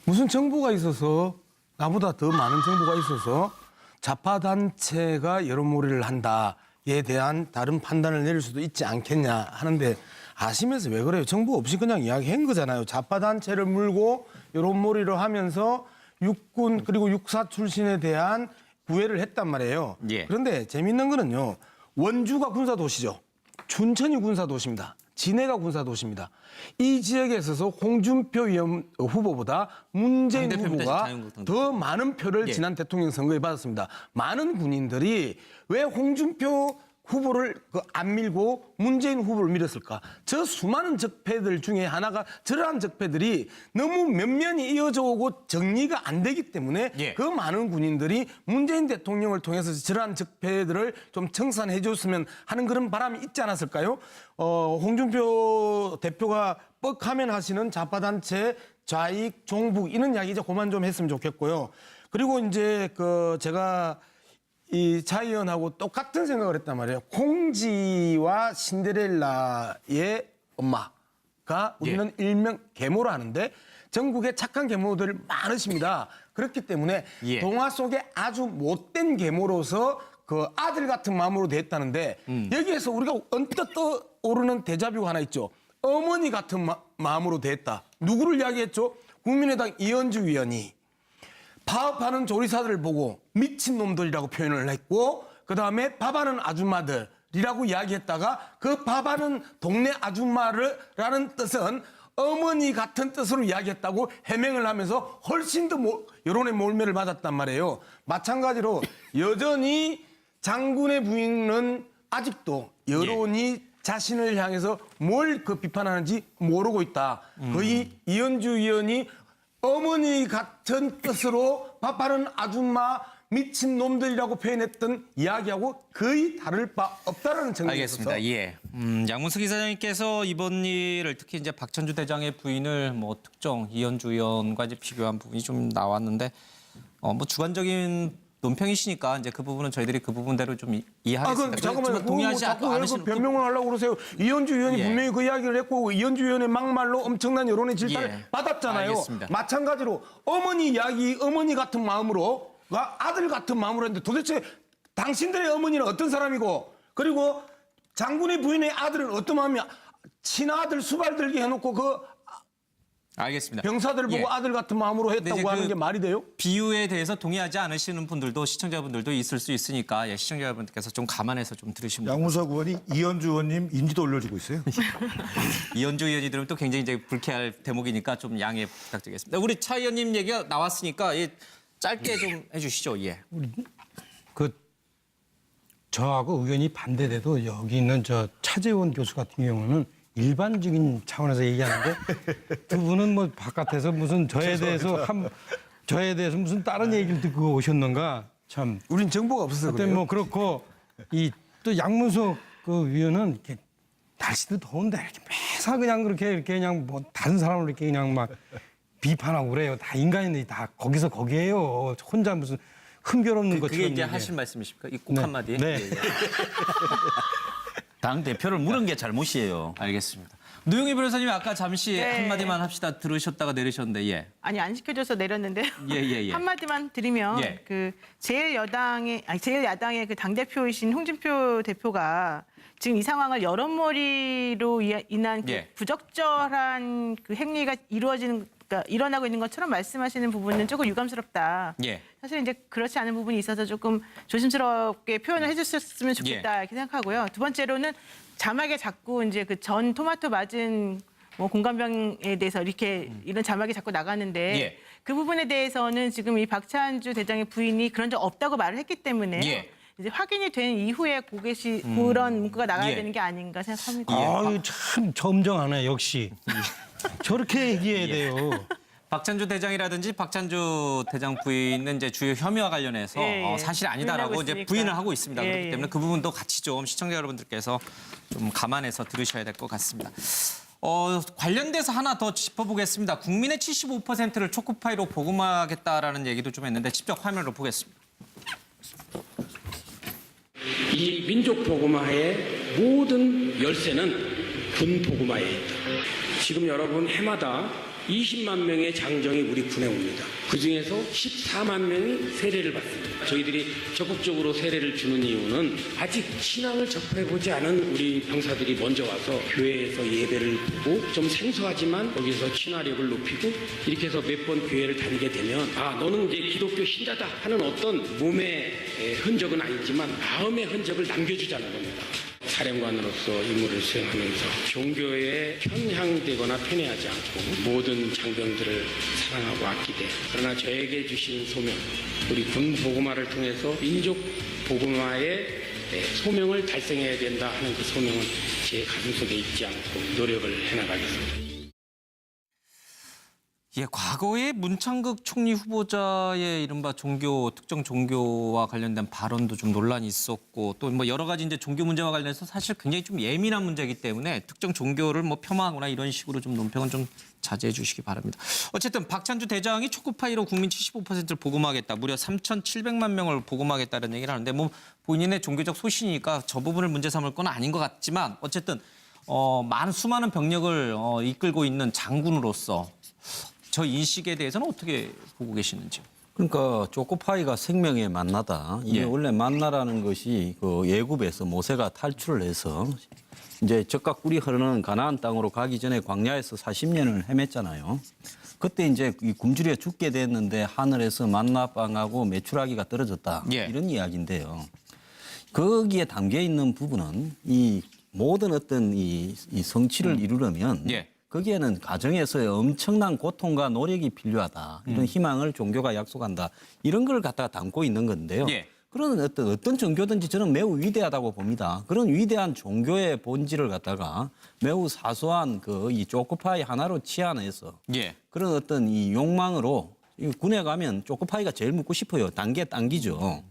무슨 정보가 있어서 나보다 더 많은 정보가 있어서 좌파 단체가 여론몰이를 한다에 대한 다른 판단을 내릴 수도 있지 않겠냐 하는데 아시면서 왜 그래요? 정보 없이 그냥 이야기한 거잖아요. 좌파 단체를 물고 여론몰이를 하면서 육군 그리고 육사 출신에 대한 구애를 했단 말이에요. 예. 그런데 재밌는 거는요. 원주가 군사도시죠. 춘천이 군사도시입니다. 진해가 군사도시입니다. 이 지역에 있어서 홍준표 후보보다 문재인 당대표입니다, 후보가 자유한국당 더 많은 표를 예. 지난 대통령 선거에 받았습니다. 많은 군인들이 왜 홍준표 후보를 안 밀고 문재인 후보를 밀었을까? 저 수많은 적폐들 중에 하나가 저러한 적폐들이 너무 면면이 이어져 오고 정리가 안 되기 때문에 예. 그 많은 군인들이 문재인 대통령을 통해서 저러한 적폐들을 좀 청산해 줬으면 하는 그런 바람이 있지 않았을까요? 홍준표 대표가 뻑하면 하시는 좌파단체 좌익, 종북 이런 이야기 이제 그만 좀 했으면 좋겠고요. 그리고 이제 제가 이 차 의원하고 똑같은 생각을 했단 말이에요. 콩지와 신데렐라의 엄마가 우리는 일명 계모로 하는데 전국에 착한 계모들 많으십니다. 그렇기 때문에 예. 동화 속에 아주 못된 계모로서 그 아들 같은 마음으로 됐다는데 여기에서 우리가 언뜻 떠오르는 데자뷰가 하나 있죠. 어머니 같은 마음으로 됐다. 누구를 이야기했죠? 국민의당 이현주 의원이 파업하는 조리사들을 보고 미친놈들이라고 표현을 했고 그다음에 밥하는 아줌마들이라고 이야기했다가 그 밥하는 동네 아줌마라는 뜻은 어머니 같은 뜻으로 이야기했다고 해명을 하면서 훨씬 더 여론의 몰매를 받았단 말이에요. 마찬가지로 여전히 장군의 부인은 아직도 여론이 자신을 향해서 뭘 그 비판하는지 모르고 있다. 거의 이현주 의원이 어머니 같은 뜻으로 밥하는 아줌마 미친 놈들이라고 표현했던 이야기하고 거의 다를 바 없다라는 정리에 알겠습니다. 있어서 예. 양문석 이사장님께서 이번 일을 특히 이제 박찬주 대장의 부인을 뭐 특정 이현주 의원과 이제 비교한 부분이 좀 나왔는데 뭐 주관적인 논평이시니까 이제 그 부분은 저희들이 그 부분대로 좀 이해하겠습니다. 잠깐만요. 동의하지 자꾸 왜 않으시는 변명을 하려고 그러세요? 이현주 의원이 예. 분명히 그 이야기를 했고 이현주 의원의 막말로 엄청난 여론의 질타를 예. 받았잖아요. 알겠습니다. 마찬가지로 어머니 이야기 어머니 같은 마음으로 아들 같은 마음으로 했는데 도대체 당신들의 어머니는 어떤 사람이고 그리고 장군의 부인의 아들은 어떤 마음이야? 친아들 수발 들게 해놓고 그 알겠습니다. 병사들 보고 예. 아들 같은 마음으로 근데 했다고 이제 하는 그 게 말이 돼요? 비유에 대해서 동의하지 않으시는 분들도 시청자분들도 있을 수 있으니까 시청자분들께서 좀 감안해서 좀 들으시면 양문석 의원이 이현주 의원님 인지도 올려주고 있어요. 이현주 의원이 들으면 또 굉장히 이제 불쾌할 대목이니까 좀 양해 부탁드리겠습니다. 우리 차 의원님 얘기가 나왔으니까 짧게 좀 해주시죠. 예. 그 저하고 의견이 반대돼도 여기 있는 저 차재원 교수 같은 경우는 일반적인 차원에서 얘기하는데 두 분은 뭐 바깥에서 무슨 저에 대해서 무슨 다른 얘기를 듣고 오셨는가 참. 우린 정보가 없어서 하여튼 그래요. 뭐 그렇고 이 또 양문석 그 위원은 이렇게 날씨도 더운데 이렇게 매사 그냥 이렇게 그냥 뭐 다른 사람을 이렇게 그냥 막 비판하고 그래요. 다 인간인데 다 거기서 거기에요. 혼자 무슨 흠결없는 그게 것처럼. 이제 얘기해요. 하실 말씀이십니까? 이 꼭 네. 한마디에? 네. 예, 예. 당 대표를 물은 게 잘못이에요. 알겠습니다. 노영희 변호사님이 아까 잠시 네. 한마디만 합시다 들으셨다가 내리셨는데 예. 아니 안 시켜줘서 내렸는데 예. 한마디만 드리면 예. 그 제일야당의 그 당 대표이신 홍준표 대표가 지금 이 상황을 여론몰이로 인한 그 예. 부적절한 그 행위가 그러니까 일어나고 있는 것처럼 말씀하시는 부분은 조금 유감스럽다. 예. 사실 이제 그렇지 않은 부분이 있어서 조금 조심스럽게 표현을 해주셨으면 좋겠다 이렇게 생각하고요. 두 번째로는 자막에 자꾸 이제 그 전 토마토 맞은 뭐 공감병에 대해서 이런 자막이 자꾸 나가는데 예. 그 부분에 대해서는 지금 이 박찬주 대장의 부인이 그런 적 없다고 말을 했기 때문에 예. 이제 확인이 된 이후에 그런 문구가 나가야 예. 되는 게 아닌가 생각합니다. 아유 참 점정하네 역시. 저렇게 얘기해야 돼요. 박찬주 대장이라든지 박찬주 대장 부인은 이제 주요 혐의와 관련해서 예, 예. 사실 아니다라고 부인하고 이제 있으니까. 부인을 하고 있습니다. 예, 그렇기 예. 때문에 그 부분도 같이 좀 시청자 여러분들께서 좀 감안해서 들으셔야 될 것 같습니다. 관련돼서 하나 더 짚어보겠습니다. 국민의 75%를 초코파이로 복음하겠다라는 얘기도 좀 했는데 직접 화면으로 보겠습니다. 이 민족 복음화의 모든 열쇠는 군 복음화에 있다. 지금 여러분 해마다 20만 명의 장정이 우리 군에 옵니다. 그중에서 14만 명이 세례를 받습니다. 저희들이 적극적으로 세례를 주는 이유는 아직 신앙을 접해보지 않은 우리 병사들이 먼저 와서 교회에서 예배를 보고 좀 생소하지만 거기서 친화력을 높이고 이렇게 해서 몇 번 교회를 다니게 되면 아 너는 이제 기독교 신자다 하는 어떤 몸의 흔적은 아니지만 마음의 흔적을 남겨주자는 겁니다. 사령관으로서 임무를 수행하면서 종교에 편향되거나 편애하지 않고 모든 장병들을 사랑하고 아끼되 그러나 저에게 주신 소명 우리 군 복음화를 통해서 민족 복음화의 소명을 달성해야 된다 하는 그 소명은 제 가슴속에 잊지 않고 노력을 해나가겠습니다. 예, 과거에 문창극 총리 후보자의 이른바 특정 종교와 관련된 발언도 좀 논란이 있었고 또 뭐 여러 가지 이제 종교 문제와 관련해서 사실 굉장히 좀 예민한 문제이기 때문에 특정 종교를 뭐 폄하하거나 이런 식으로 좀 논평은 좀 자제해 주시기 바랍니다. 어쨌든 박찬주 대장이 초코파이로 국민 75%를 복음하겠다. 무려 3,700만 명을 복음하겠다는 얘기를 하는데 뭐 본인의 종교적 소신이니까 저 부분을 문제 삼을 건 아닌 것 같지만 어쨌든 수많은 병력을 이끌고 있는 장군으로서 저 인식에 대해서는 어떻게 보고 계시는지요? 그러니까 초코파이가 생명의 만나다. 이게 예. 원래 만나라는 것이 그 예굽에서 모세가 탈출을 해서 이제 젖과 꿀이 흐르는 가나안 땅으로 가기 전에 광야에서 40년을 헤맸잖아요. 그때 이제 이 굶주려 죽게 됐는데 하늘에서 만나빵하고 메추라기가 떨어졌다. 예. 이런 이야기인데요. 거기에 담겨 있는 부분은 이 모든 어떤 이 성취를 이루려면 예. 거기에는 가정에서의 엄청난 고통과 노력이 필요하다. 이런 희망을 종교가 약속한다. 이런 걸 갖다가 담고 있는 건데요. 예. 그런 어떤 종교든지 저는 매우 위대하다고 봅니다. 그런 위대한 종교의 본질을 갖다가 매우 사소한 이 초코파이 하나로 치환해서 예. 그런 어떤 이 욕망으로 이 군에 가면 초코파이가 제일 먹고 싶어요. 단계 당기죠.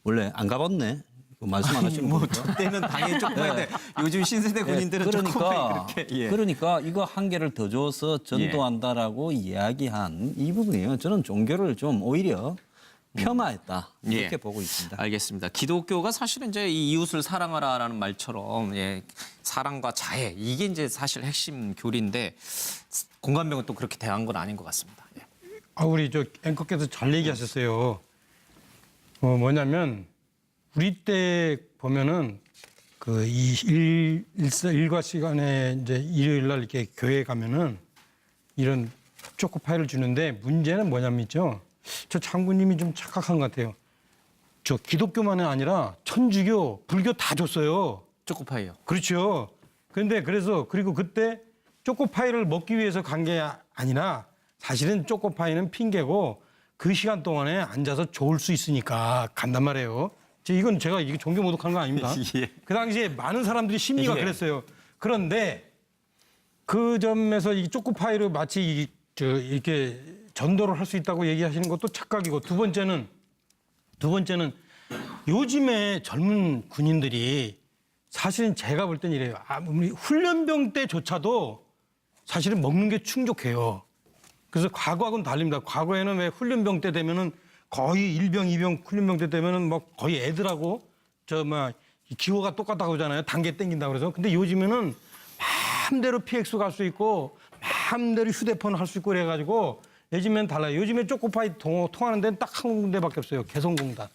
원래 안 가봤네. 말씀 안 하시는 거니까. 그때는 당연히 초코파이인데 요즘 신세대 군인들은 초코파이 그렇게. 예. 그러니까 이거 한 개를 더 줘서 전도한다라고 이야기한 이 부분이에요. 저는 종교를 좀 오히려 폄하했다 이렇게 예. 보고 있습니다. 알겠습니다. 기독교가 사실은 이제 이 이웃을 사랑하라라는 말처럼 사랑과 자애 이게 이제 사실 핵심 교리인데 공감병은 또 그렇게 대한 건 아닌 것 같습니다. 예. 우리 저 앵커께서 잘 얘기하셨어요. 뭐냐면 우리 때 보면은 일과 시간에 이제 일요일 날 이렇게 교회 가면은 이런 초코파이를 주는데 문제는 뭐냐면요. 저 장군님이 좀 착각한 것 같아요. 저 기독교만이 아니라 천주교, 불교 다 줬어요. 초코파이요. 그렇죠. 그리고 그때 초코파이를 먹기 위해서 간 게 아니라 사실은 초코파이는 핑계고 그 시간 동안에 앉아서 좋을 수 있으니까 간단 말이에요. 이건 제가 이게 종교 모독하는 거 아닙니다. 예. 그 당시에 많은 사람들이 심리가 그랬어요. 그런데 그 점에서 이 초코파이를 마치 이렇게 전도를 할 수 있다고 얘기하시는 것도 착각이고 두 번째는 요즘에 젊은 군인들이 사실은 제가 볼 땐 이래요. 우리 훈련병 때조차도 사실은 먹는 게 충족해요. 그래서 과거하고는 다릅니다. 과거에는 왜 훈련병 때 되면은 거의 1병, 2병 훈련병 때 되면은 뭐 거의 애들하고 기호가 똑같다고 하잖아요. 단계 땡긴다고 그래서. 근데 요즘에는 마음대로 PX 갈 수 있고 마음대로 휴대폰 할 수 있고 그래가지고 요즘엔 달라요. 요즘에 초코파이 통하는 데는 딱 한 군데밖에 없어요. 개성공단.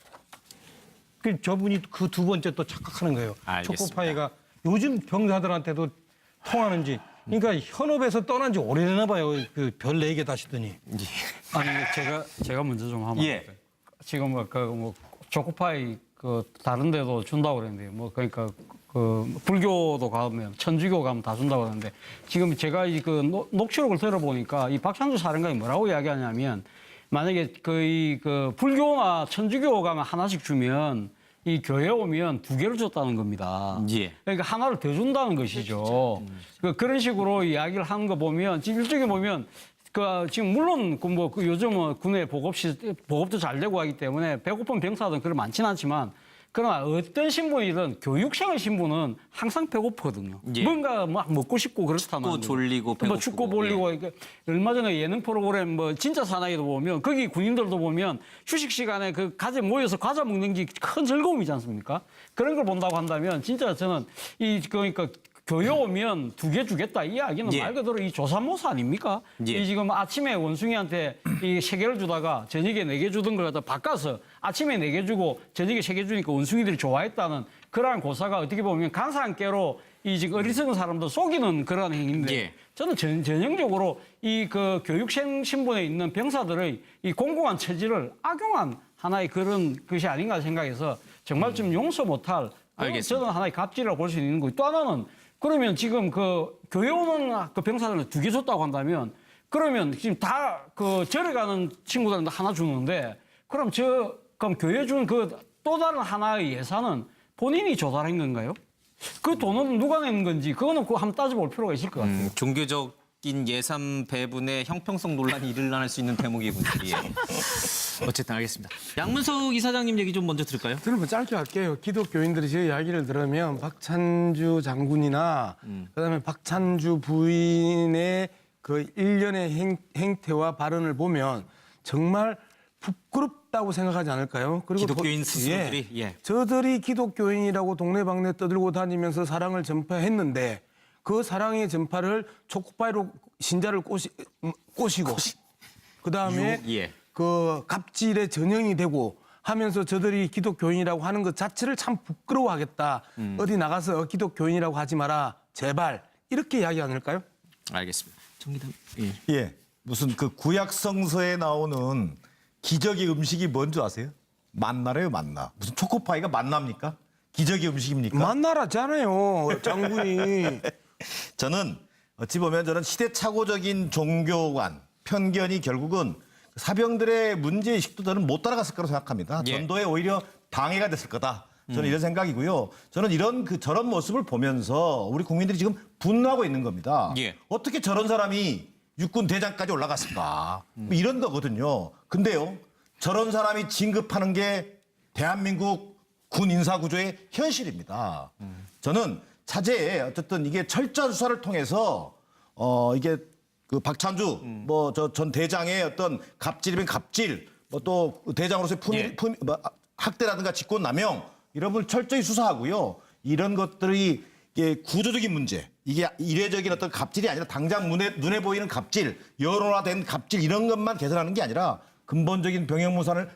저분이 그 두 번째 또 착각하는 거예요. 알겠습니다. 초코파이가 요즘 병사들한테도 통하는지. 그러니까 현업에서 떠난 지 오래되나 봐요. 별 4개 다시더니. 아니 제가 먼저 좀 하면 예. 지금 초코파이 다른 데도 준다고 그랬는데 그러니까 불교도 가면 천주교 가면 다 준다고 그러는데 지금 제가 녹취록을 들어보니까 이 박찬주 사령관이 뭐라고 이야기하냐면 만약에 불교나 천주교 가면 하나씩 주면 이 교회 오면 2개를 줬다는 겁니다. 예. 그러니까 하나를 더 준다는 것이죠. 그런 식으로 이야기를 하는 거 보면 지금 일종에 보면 지금 물론 요즘은 군에 보급도 잘 되고 하기 때문에 배고픈 병사들은 그렇게 많지는 않지만 그러나 어떤 신분이든 교육생의 신분은 항상 배고프거든요. 예. 뭔가 막 먹고 싶고 그렇다면 춥고 졸리고 배고프고. 춥고 졸리고 얼마 전에 예능 프로그램 진짜 사나이도 보면 거기 군인들도 보면 휴식 시간에 가재 모여서 과자 먹는 게 큰 즐거움이지 않습니까? 그런 걸 본다고 한다면 진짜 저는 그러니까 교회 오면 2개 주겠다 이 이야기는 예. 말 그대로 이 조삼모사 아닙니까? 예. 지금 아침에 원숭이한테 3개를 주다가 저녁에 4개 주던 걸 갖다 바꿔서 아침에 4개 주고 저녁에 3개 주니까 원숭이들이 좋아했다는 그러한 고사가 어떻게 보면 간사한 깨로 지금 어리석은 사람들 속이는 그러한 행위인데 예. 저는 전형적으로 교육생 신분에 있는 병사들의 이 공공한 처지를 악용한 하나의 그런 것이 아닌가 생각해서 정말 좀 용서 못할 알겠습니다. 저는 하나의 갑질이라고 볼 수 있는 거고 또 하나는 그러면 지금 교회 오는 병사들은 2개 줬다고 한다면 그러면 지금 다 절에 가는 친구들한테 하나 주는데 그럼 교회 준 또 다른 하나의 예산은 본인이 조달한 건가요? 그 돈은 누가 낸 건지 그거는 한번 따져볼 필요가 있을 것 같아요. 종교적인 예산 배분에 형평성 논란이 일어날 수 있는 대목이군요. 예. 어쨌든 알겠습니다. 양문석 이사장님 얘기 좀 먼저 들을까요? 저는 짧게 할게요. 기독교인들이 제 이야기를 들으면 박찬주 장군이나 그다음에 박찬주 부인의 일련의 행태와 발언을 보면 정말 부끄럽다고 생각하지 않을까요? 그리고 기독교인 스스로들이 저들이 기독교인이라고 동네방네 떠들고 다니면서 사랑을 전파했는데 그 사랑의 전파를 초코파이로 신자를 꼬시고 그다음에 갑질의 전형이 되고 하면서 저들이 기독교인이라고 하는 것 자체를 참 부끄러워하겠다. 어디 나가서 기독교인이라고 하지 마라. 제발. 이렇게 이야기 아닐까요? 알겠습니다. 정기담. 예. 무슨 구약 성서에 나오는 기적의 음식이 뭔지 아세요? 만나래요, 만나. 무슨 초코파이가 만납니까? 기적의 음식입니까? 만나라잖아요, 장군이. 저는 어찌 보면 저는 시대착오적인 종교관, 편견이 결국은 사병들의 문제의식도 저는 못 따라갔을 거라고 생각합니다. 예. 전도에 오히려 방해가 됐을 거다. 저는 이런 생각이고요. 저는 저런 모습을 보면서 우리 국민들이 지금 분노하고 있는 겁니다. 예. 어떻게 저런 사람이 육군 대장까지 올라갔을까? 뭐 이런 거거든요. 근데요, 저런 사람이 진급하는 게 대한민국 군 인사 구조의 현실입니다. 저는 차제에 어쨌든 이게 철저한 수사를 통해서 이게 그 박찬주 뭐 저 전 대장의 어떤 갑질이면 갑질, 뭐 또 대장으로서의 학대라든가 직권남용 이런 걸 철저히 수사하고요. 이런 것들이 이게 구조적인 문제, 이게 이례적인 어떤 갑질이 아니라 당장 눈에 보이는 갑질, 여론화된 갑질 이런 것만 개선하는 게 아니라 근본적인 병역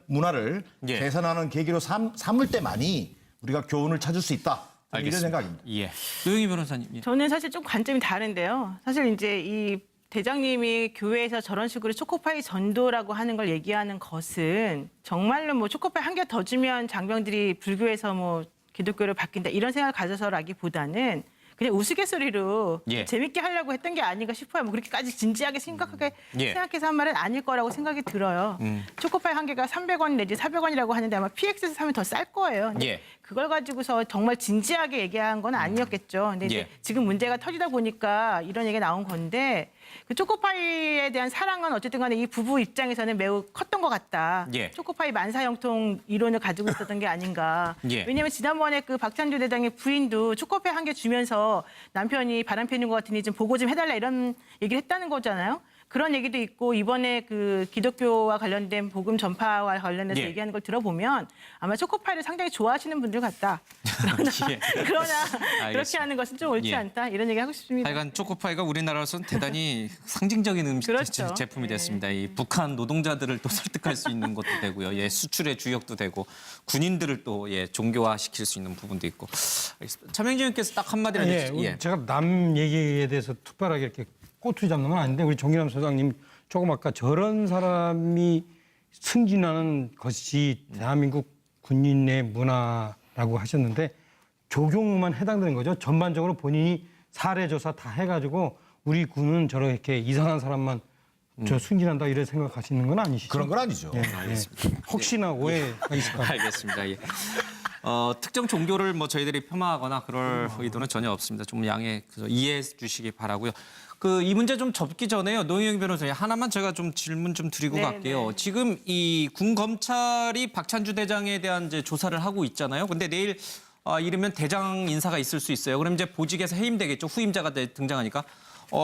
문화를 예. 개선하는 계기로 삼을 때만이 우리가 교훈을 찾을 수 있다. 이런 생각입니다. 예. 노영희 변호사님. 예. 저는 사실 좀 관점이 다른데요. 사실 이제 이 대장님이 교회에서 저런 식으로 초코파이 전도라고 하는 걸 얘기하는 것은 정말로 뭐 초코파이 한 개 더 주면 장병들이 불교에서 뭐 기독교를 바뀐다 이런 생각을 가져서라기보다는 그냥 우스갯소리로 예. 재밌게 하려고 했던 게 아닌가 싶어요. 뭐 그렇게까지 진지하게 심각하게 예. 생각해서 한 말은 아닐 거라고 생각이 들어요. 초코파이 한 개가 300원 내지 400원이라고 하는데 아마 PX에서 사면 더 쌀 거예요. 근데 예. 그걸 가지고서 정말 진지하게 얘기한 건 아니었겠죠. 근데 이제 예. 지금 문제가 터지다 보니까 이런 얘기가 나온 건데 그 초코파이에 대한 사랑은 어쨌든 간에 이 부부 입장에서는 매우 컸던 것 같다. 예. 초코파이 만사형통 이론을 가지고 있었던 게 아닌가. 예. 왜냐하면 지난번에 그 박찬주 대장의 부인도 초코파이 한 개 주면서 남편이 바람 피는 것 같으니 좀 보고 좀 해달라 이런 얘기를 했다는 거잖아요. 그런 얘기도 있고 이번에 그 기독교와 관련된 복음 전파와 관련해서 예. 얘기하는 걸 들어보면 아마 초코파이를 상당히 좋아하시는 분들 같다. 예. 그러나 그렇게 알겠습니다. 하는 것은 좀 옳지 예. 않다. 이런 얘기 하고 싶습니다. 하여간 초코파이가 우리나라로서는 대단히 상징적인 음식 그렇죠. 제품이 네. 됐습니다. 이 북한 노동자들을 또 설득할 수 있는 것도 되고요. 예, 수출의 주역도 되고 군인들을 또 예, 종교화시킬 수 있는 부분도 있고. 알겠습니다. 차명진 의원께서 딱 한마디를 해주시죠. 제가 남 얘기에 대해서 특별하게 이렇게 꼬투리 잡는 건 아닌데 우리 정기남 소장님 조금 아까 저런 사람이 승진하는 것이 대한민국 군인의 문화라고 하셨는데 조경만 해당되는 거죠. 전반적으로 본인이 사례 조사 다 해가지고 우리 군은 저렇게 이상한 사람만 저 승진한다 이런 생각하시는 건 아니시죠? 그런 건 아니죠. 예, 예. 혹시나 오해가 있을까 봐. 알겠습니다. 예. 특정 종교를 뭐 저희들이 폄하하거나 그럴 의도는 전혀 없습니다. 좀 이해해 주시기 바라고요. 이 문제 좀 접기 전에요. 노영희 변호사님 하나만 제가 좀 질문 좀 드리고 네, 갈게요. 네. 지금 이 군 검찰이 박찬주 대장에 대한 이제 조사를 하고 있잖아요. 근데 내일 이르면 대장 인사가 있을 수 있어요. 그럼 이제 보직에서 해임되겠죠. 후임자가 등장하니까.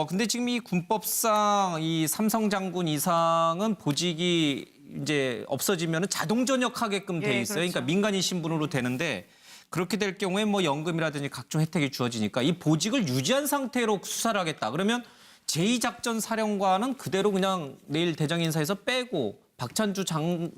근데 지금 이 군법상 이 삼성 장군 이상은 보직이 이제 없어지면은 자동 전역하게끔 돼 예, 있어요. 그렇죠. 그러니까 민간인 신분으로 되는데 그렇게 될 경우에 뭐 연금이라든지 각종 혜택이 주어지니까 이 보직을 유지한 상태로 수사를 하겠다. 그러면 제2작전사령관은 그대로 그냥 내일 대장 인사에서 빼고 박찬주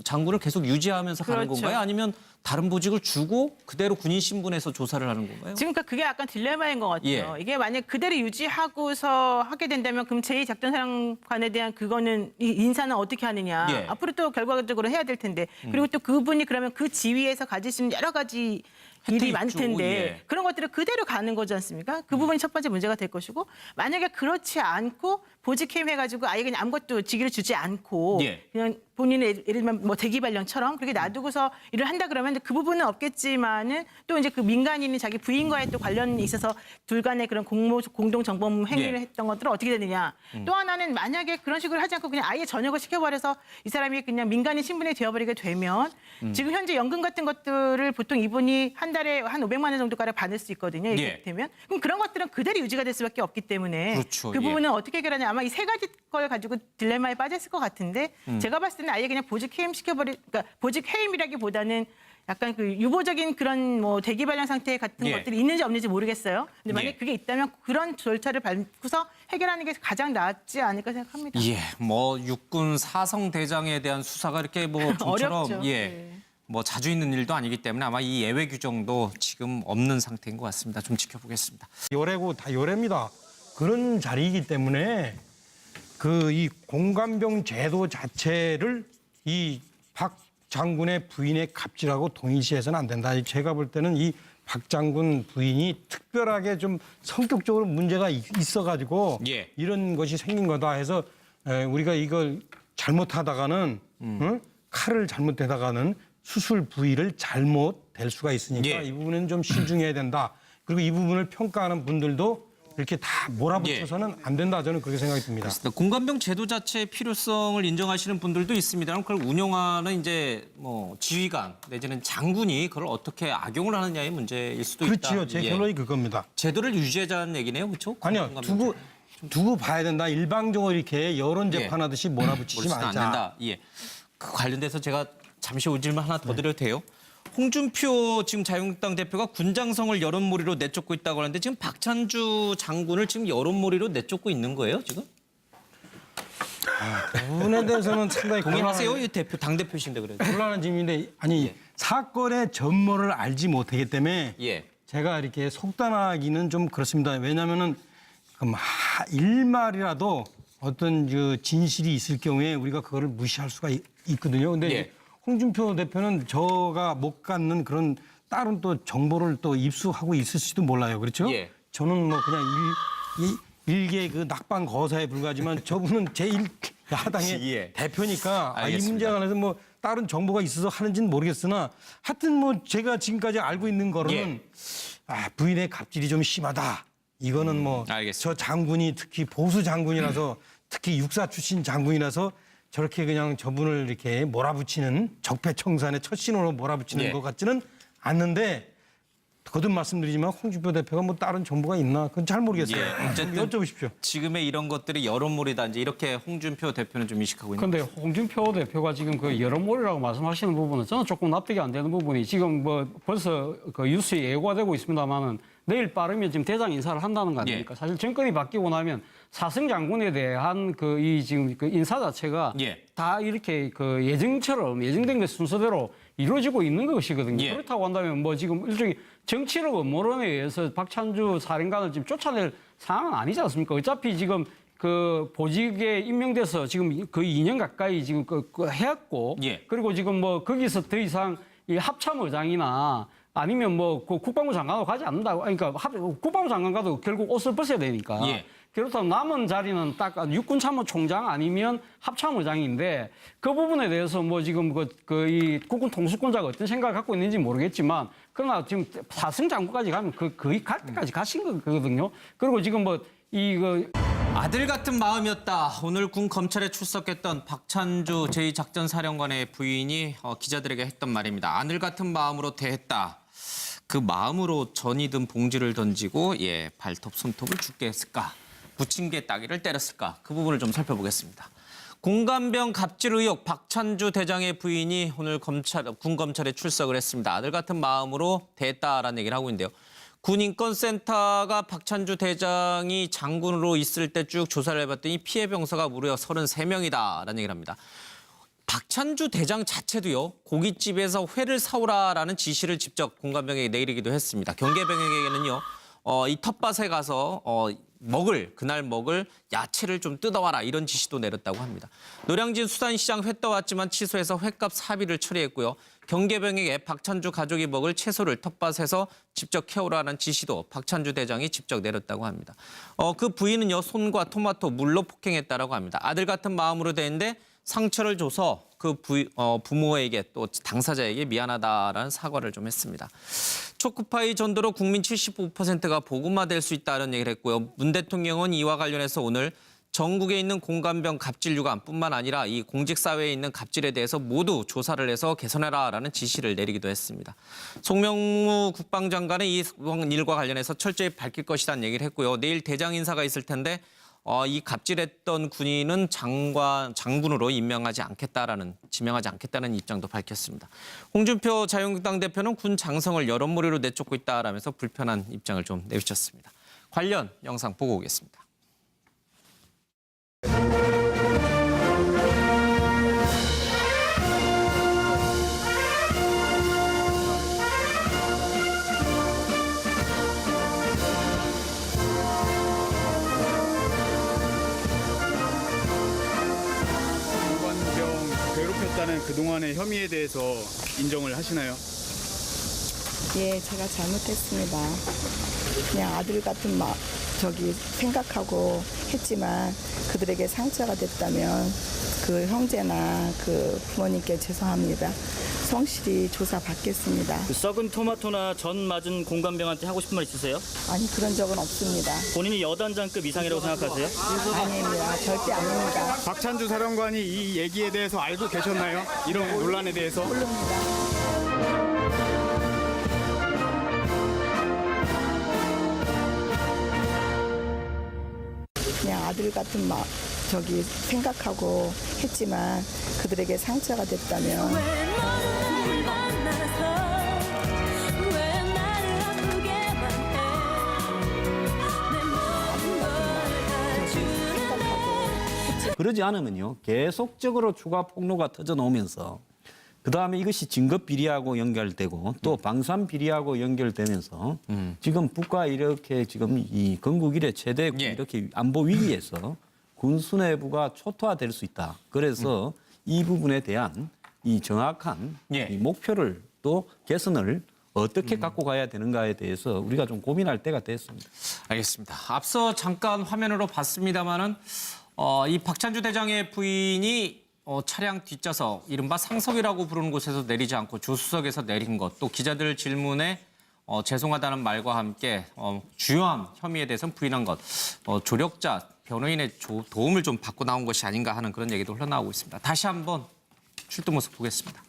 장군을 계속 유지하면서 가는 그렇죠. 건가요? 아니면 다른 보직을 주고 그대로 군인 신분에서 조사를 하는 건가요? 지금 그게 약간 딜레마인 것 같아요. 예. 이게 만약 그대로 유지하고서 하게 된다면 그럼 제2작전사령관에 대한 그거는 이 인사는 어떻게 하느냐. 예. 앞으로 또 결과적으로 해야 될 텐데. 그리고 또 그분이 그러면 그 지위에서 가지시는 여러 가지 일이 혜택이 많을 있죠. 텐데 예. 그런 것들을 그대로 가는 거지 않습니까? 그 부분이 첫 번째 문제가 될 것이고 만약에 그렇지 않고 보직 해임해가지고 아예 그냥 아무것도 직위를 주지 않고 예. 그냥 본인의 예를 들면 뭐 대기발령처럼 그렇게 놔두고서 일을 한다 그러면 그 부분은 없겠지만은 또 이제 그 민간인이 자기 부인과의 또 관련이 있어서 둘 간의 그런 공동 정범 행위를 예. 했던 것들은 어떻게 되느냐. 또 하나는 만약에 그런 식으로 하지 않고 그냥 아예 전역을 시켜버려서 이 사람이 그냥 민간인 신분이 되어버리게 되면 지금 현재 연금 같은 것들을 보통 이분이 한 달에 한 500만 원 정도가량 받을 수 있거든요. 이렇게 예. 되면 그럼 그런 것들은 그대로 유지가 될 수밖에 없기 때문에 그렇죠. 그 예. 부분은 어떻게 해결하냐. 아마 이 세 가지 걸 가지고 딜레마에 빠졌을 것 같은데 제가 봤을 때는 아예 그냥 보직 해임 그러니까 보직 해임이라기보다는 약간 그 유보적인 그런 뭐 대기 발령 상태 같은 예. 것들이 있는지 없는지 모르겠어요. 근데 만약 예. 에 그게 있다면 그런 절차를 밟고서 해결하는 게 가장 낫지 않을까 생각합니다. 예, 뭐 육군 사성 대장에 대한 수사가 이렇게 뭐 좀처럼 어렵죠. 예. 네. 뭐 자주 있는 일도 아니기 때문에 아마 이 예외 규정도 지금 없는 상태인 것 같습니다. 좀 지켜보겠습니다. 요래고 다 요래입니다. 그런 자리이기 때문에 이 공관병 제도 자체를 이 박 장군의 부인의 갑질하고 동일시해서는 안 된다. 제가 볼 때는 이 박 장군 부인이 특별하게 좀 성격적으로 문제가 있어가지고 예. 이런 것이 생긴 거다 해서 우리가 이걸 잘못하다가는 칼을 잘못대다가는 수술 부위를 잘못 될 수가 있으니까 예. 이 부분은 좀 신중해야 된다. 그리고 이 부분을 평가하는 분들도 이렇게 다 몰아붙여서는 안 된다. 저는 그렇게 생각이 듭니다. 공관병 제도 자체의 필요성을 인정하시는 분들도 있습니다만 그걸 운영하는 이제 뭐 지휘관 내지는 장군이 그걸 어떻게 악용을 하느냐의 문제일 수도 있다. 그렇지요. 제 결론이 그겁니다. 제도를 유지하자는 얘기네요, 그렇죠? 아니요. 두고 봐야 된다. 일방적으로 이렇게 여론 재판하듯이 몰아붙이지 몰지는 말자. 않는다. 예. 그 관련돼서 제가 잠시 질문 하나 더 드려도 돼요? 홍준표 지금 자유한국당 대표가 군장성을 여론몰이로 내쫓고 있다고 하는데 지금 박찬주 장군을 지금 여론몰이로 내쫓고 있는 거예요, 지금? 부분에 대해서는 상당히 동의하세요? 이 대표 당 대표신데 그래도. 곤란한 질문인데 아니 사건의 전모를 알지 못하기 때문에 예. 제가 이렇게 속단하기는 좀 그렇습니다. 왜냐하면은 일말이라도 어떤 그 진실이 있을 경우에 우리가 그거를 무시할 수가 있거든요. 근데 예. 홍준표 대표는 저가 못 갖는 그런 다른 또 정보를 또 입수하고 있을지도 몰라요. 그렇죠? 예. 저는 뭐 그냥 일개 그 낙방 거사에 불과하지만 저분은 제1야당의 예. 대표니까 이 알겠습니다. 문제에 관해서 뭐 다른 정보가 있어서 하는지는 모르겠으나 하여튼 뭐 제가 지금까지 알고 있는 거로는 부인의 갑질이 좀 심하다. 이거는 뭐 저 장군이 특히 보수 장군이라서 특히 육사 출신 장군이라서 저렇게 그냥 저분을 이렇게 몰아붙이는 적폐청산의 첫 신호로 몰아붙이는 것 같지는 않는데 거듭 말씀드리지만 홍준표 대표가 뭐 다른 정보가 있나 그건 잘 모르겠어요. 어쨌든 여쭤보십시오. 지금의 이런 것들이 여론몰이다 이제 이렇게 홍준표 대표는 좀 인식하고 있는 그런데 홍준표 대표가 지금 그 여론몰이라고 말씀하시는 부분은 저는 조금 납득이 안 되는 부분이 지금 뭐 벌써 그 뉴스에 예고가 되고 있습니다만은 내일 빠르면 지금 대장 인사를 한다는 거 아닙니까? 사실 정권이 바뀌고 나면 사승 장군에 대한 이 지금 그 인사 자체가 다 이렇게 그 예정된 것 순서대로 이루어지고 있는 것이거든요. 그렇다고 한다면 뭐 지금 일종의 정치력 음모론에 의해서 박찬주 사령관을 지금 쫓아낼 상황은 아니지 않습니까? 어차피 지금 그 보직에 임명돼서 지금 거의 2년 가까이 지금 해왔고 그리고 지금 뭐 거기서 더 이상 이 합참의장이나 아니면 뭐 그 국방부 장관으로 가지 않는다고 그러니까 국방부 장관 가도 결국 옷을 벗어야 되니까 그렇다면 남은 자리는 딱 육군참모총장 아니면 합참의장인데 그 부분에 대해서 뭐 지금 이 국군 통수권자가 어떤 생각을 갖고 있는지 모르겠지만 그러나 지금 사승 장군까지 가면 거의 갈 때까지 가신 거거든요. 그리고 지금 뭐 아들 같은 마음이었다. 오늘 군 검찰에 출석했던 박찬주 제2작전사령관의 부인이 기자들에게 했던 말입니다. 아들 같은 마음으로 대했다. 그 마음으로 전이든 봉지를 던지고 발톱 손톱을 죽게 했을까? 부침개 따기를 때렸을까? 그 부분을 좀 살펴보겠습니다. 공관병 갑질 의혹 박찬주 대장의 부인이 오늘 군 검찰에 출석을 했습니다. 아들 같은 마음으로 대했다라는 얘기를 하고 있는데요. 군인권센터가 박찬주 대장이 장군으로 있을 때 쭉 조사를 해봤더니 피해 병사가 무려 33명이다라는 얘기를 합니다. 박찬주 대장 자체도요. 고깃집에서 회를 사오라라는 지시를 직접 공관병에게 내리기도 했습니다. 경계병에게는요. 이 텃밭에 가서 그날 먹을 야채를 좀 뜯어와라 이런 지시도 내렸다고 합니다. 노량진 수산시장 회 떠왔지만 취소해서 회값 사비를 처리했고요. 경계병에게 박찬주 가족이 먹을 채소를 텃밭에서 직접 캐오라는 지시도 박찬주 대장이 직접 내렸다고 합니다. 그 부인은요. 손과 토마토, 물로 폭행했다라고 합니다. 아들 같은 마음으로 대했는데 상처를 줘서 그 부모에게 또 당사자에게 미안하다라는 사과를 좀 했습니다. 초코파이 전도로 국민 75%가 복음화될 수 있다는 얘기를 했고요. 문 대통령은 이와 관련해서 오늘 전국에 있는 공관병 갑질 유감뿐만 아니라 이 공직사회에 있는 갑질에 대해서 모두 조사를 해서 개선해라라는 지시를 내리기도 했습니다. 송명무 국방장관은 이 일과 관련해서 철저히 밝힐 것이라는 얘기를 했고요. 내일 대장 인사가 있을 텐데 이 갑질했던 군인은 장군으로 지명하지 않겠다는 입장도 밝혔습니다. 홍준표 자유한국당 대표는 군 장성을 여론몰이로 내쫓고 있다라면서 불편한 입장을 좀 내비쳤습니다. 관련 영상 보고 오겠습니다. 괴롭혔다는 그동안의 혐의에 대해서 인정을 하시나요? 예, 제가 잘못했습니다. 그냥 아들 같은 생각하고 했지만 그들에게 상처가 됐다면 그 형제나 그 부모님께 죄송합니다. 성실히 조사받겠습니다. 그 썩은 토마토나 전 맞은 공관병한테 하고 싶은 말 있으세요? 아니, 그런 적은 없습니다. 본인이 여단장급 이상이라고 생각하세요? 아닙니다. 절대 아닙니다. 박찬주 사령관이 이 얘기에 대해서 알고 계셨나요? 이런 논란에 대해서? 그냥 아들 같은 생각하고 했지만 그들에게 상처가 됐다면 그러지 않으면요, 계속적으로 추가 폭로가 터져 나오면서 그 다음에 이것이 증거 비리하고 연결되고 또 방산 비리하고 연결되면서 지금 북과 이렇게 지금 이 건국 이래 최대 이렇게 안보 위기에서 군 수뇌부가 초토화될 수 있다. 그래서 이 부분에 대한 이 정확한 이 목표를 또 개선을 어떻게 갖고 가야 되는가에 대해서 우리가 좀 고민할 때가 됐습니다. 알겠습니다. 앞서 잠깐 화면으로 봤습니다마는 이 박찬주 대장의 부인이 차량 뒷좌석, 이른바 상석이라고 부르는 곳에서 내리지 않고 조수석에서 내린 것, 또 기자들 질문에 죄송하다는 말과 함께 주요한 혐의에 대해서는 부인한 것, 조력자, 변호인의 도움을 좀 받고 나온 것이 아닌가 하는 그런 얘기도 흘러나오고 있습니다. 다시 한번 출두 모습 보겠습니다.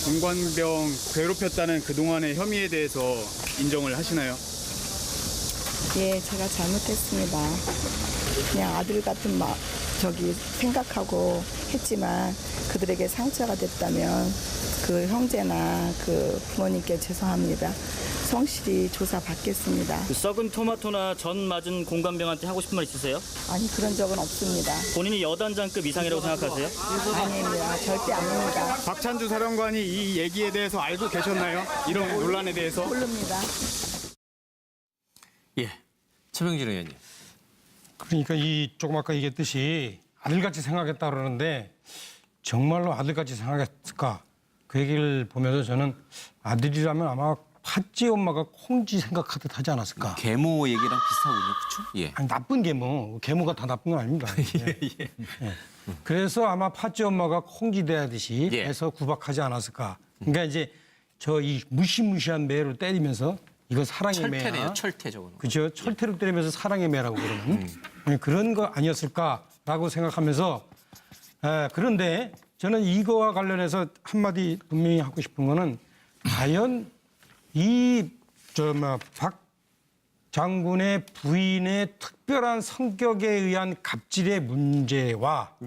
공관병 괴롭혔다는 그동안의 혐의에 대해서 인정을 하시나요? 예, 제가 잘못했습니다. 그냥 아들 같은 생각하고 했지만 그들에게 상처가 됐다면 그 형제나 그 부모님께 죄송합니다. 성실히 조사받겠습니다. 그 썩은 토마토나 전 맞은 공관병한테 하고 싶은 말 있으세요? 아니, 그런 적은 없습니다. 본인이 여단장급 이상이라고 생각하세요? 아닙니다. 절대 아닙니다. 박찬주 사령관이 이 얘기에 대해서 알고 계셨나요? 이런 논란에 대해서? 모릅니다. 예, 최병진 의원님. 그러니까 이 조금 아까 얘기했듯이 아들같이 생각했다 그러는데 정말로 아들같이 생각했을까? 그 얘기를 보면서 저는 아들이라면 아마 팥쥐 엄마가 콩쥐 생각하듯 하지 않았을까? 계모 얘기랑 비슷하군요, 그렇죠? 예. 아니, 나쁜 계모, 계모가 다 나쁜 건 아닙니다. 예. 그래서 아마 팥쥐 엄마가 콩쥐 대하듯이 해서 구박하지 않았을까? 그러니까 이제 저 이 무시무시한 매를 때리면서 이거 사랑의 매야. 철퇴네요, 철퇴 저거는. 그죠? 철퇴를 때리면서 사랑의 매라고 그러는 그런 거 아니었을까라고 생각하면서 그런데 저는 이거와 관련해서 한마디 분명히 하고 싶은 거는 과연 박 장군의 부인의 특별한 성격에 의한 갑질의 문제와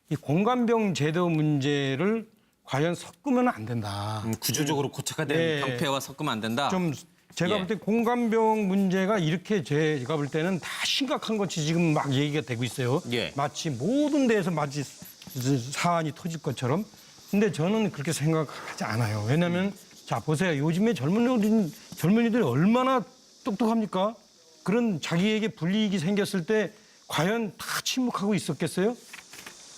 이 공관병 제도 문제를 과연 섞으면 안 된다. 구조적으로 고착화된 병폐와 섞으면 안 된다. 좀 제가 볼 때 공관병 문제가 이렇게 제가 볼 때는 다 심각한 것이 지금 막 얘기가 되고 있어요. 마치 모든 데에서 마치 사안이 터질 것처럼. 근데 저는 그렇게 생각하지 않아요. 왜냐하면 자 보세요. 요즘에 젊은이들이 얼마나 똑똑합니까? 그런 자기에게 불이익이 생겼을 때 과연 다 침묵하고 있었겠어요?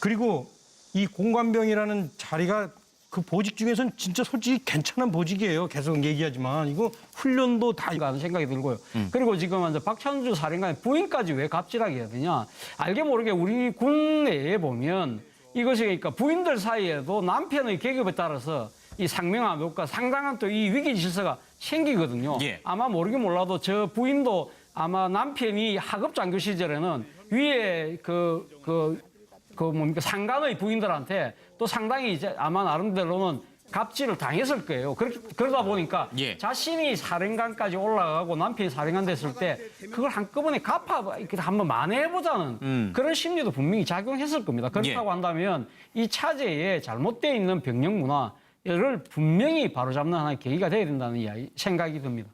그리고 이 공관병이라는 자리가 그 보직 중에서는 진짜 솔직히 괜찮은 보직이에요. 계속 얘기하지만 이거 훈련도 다 하는 생각이 들고요. 그리고 지금 이제 박찬주 사령관의 부인까지 왜 갑질하게 해야 되냐? 알게 모르게 우리 군내에 보면 이것이 그러니까 부인들 사이에도 남편의 계급에 따라서 이 상명하 묘가 상당한 또 이 위기 질서가 생기거든요. 아마 모르긴 몰라도 저 부인도 아마 남편이 하급 장교 시절에는 위에 상관의 부인들한테 또 상당히 이제 아마 나름대로는 갑질을 당했을 거예요. 그러다 보니까 자신이 사령관까지 올라가고 남편이 사령관 됐을 때 그걸 한꺼번에 한번 만회해보자는 그런 심리도 분명히 작용했을 겁니다. 그렇다고 한다면 이 차제에 잘못되어 있는 병력 문화를 분명히 바로잡는 하나의 계기가 돼야 된다는 생각이 듭니다.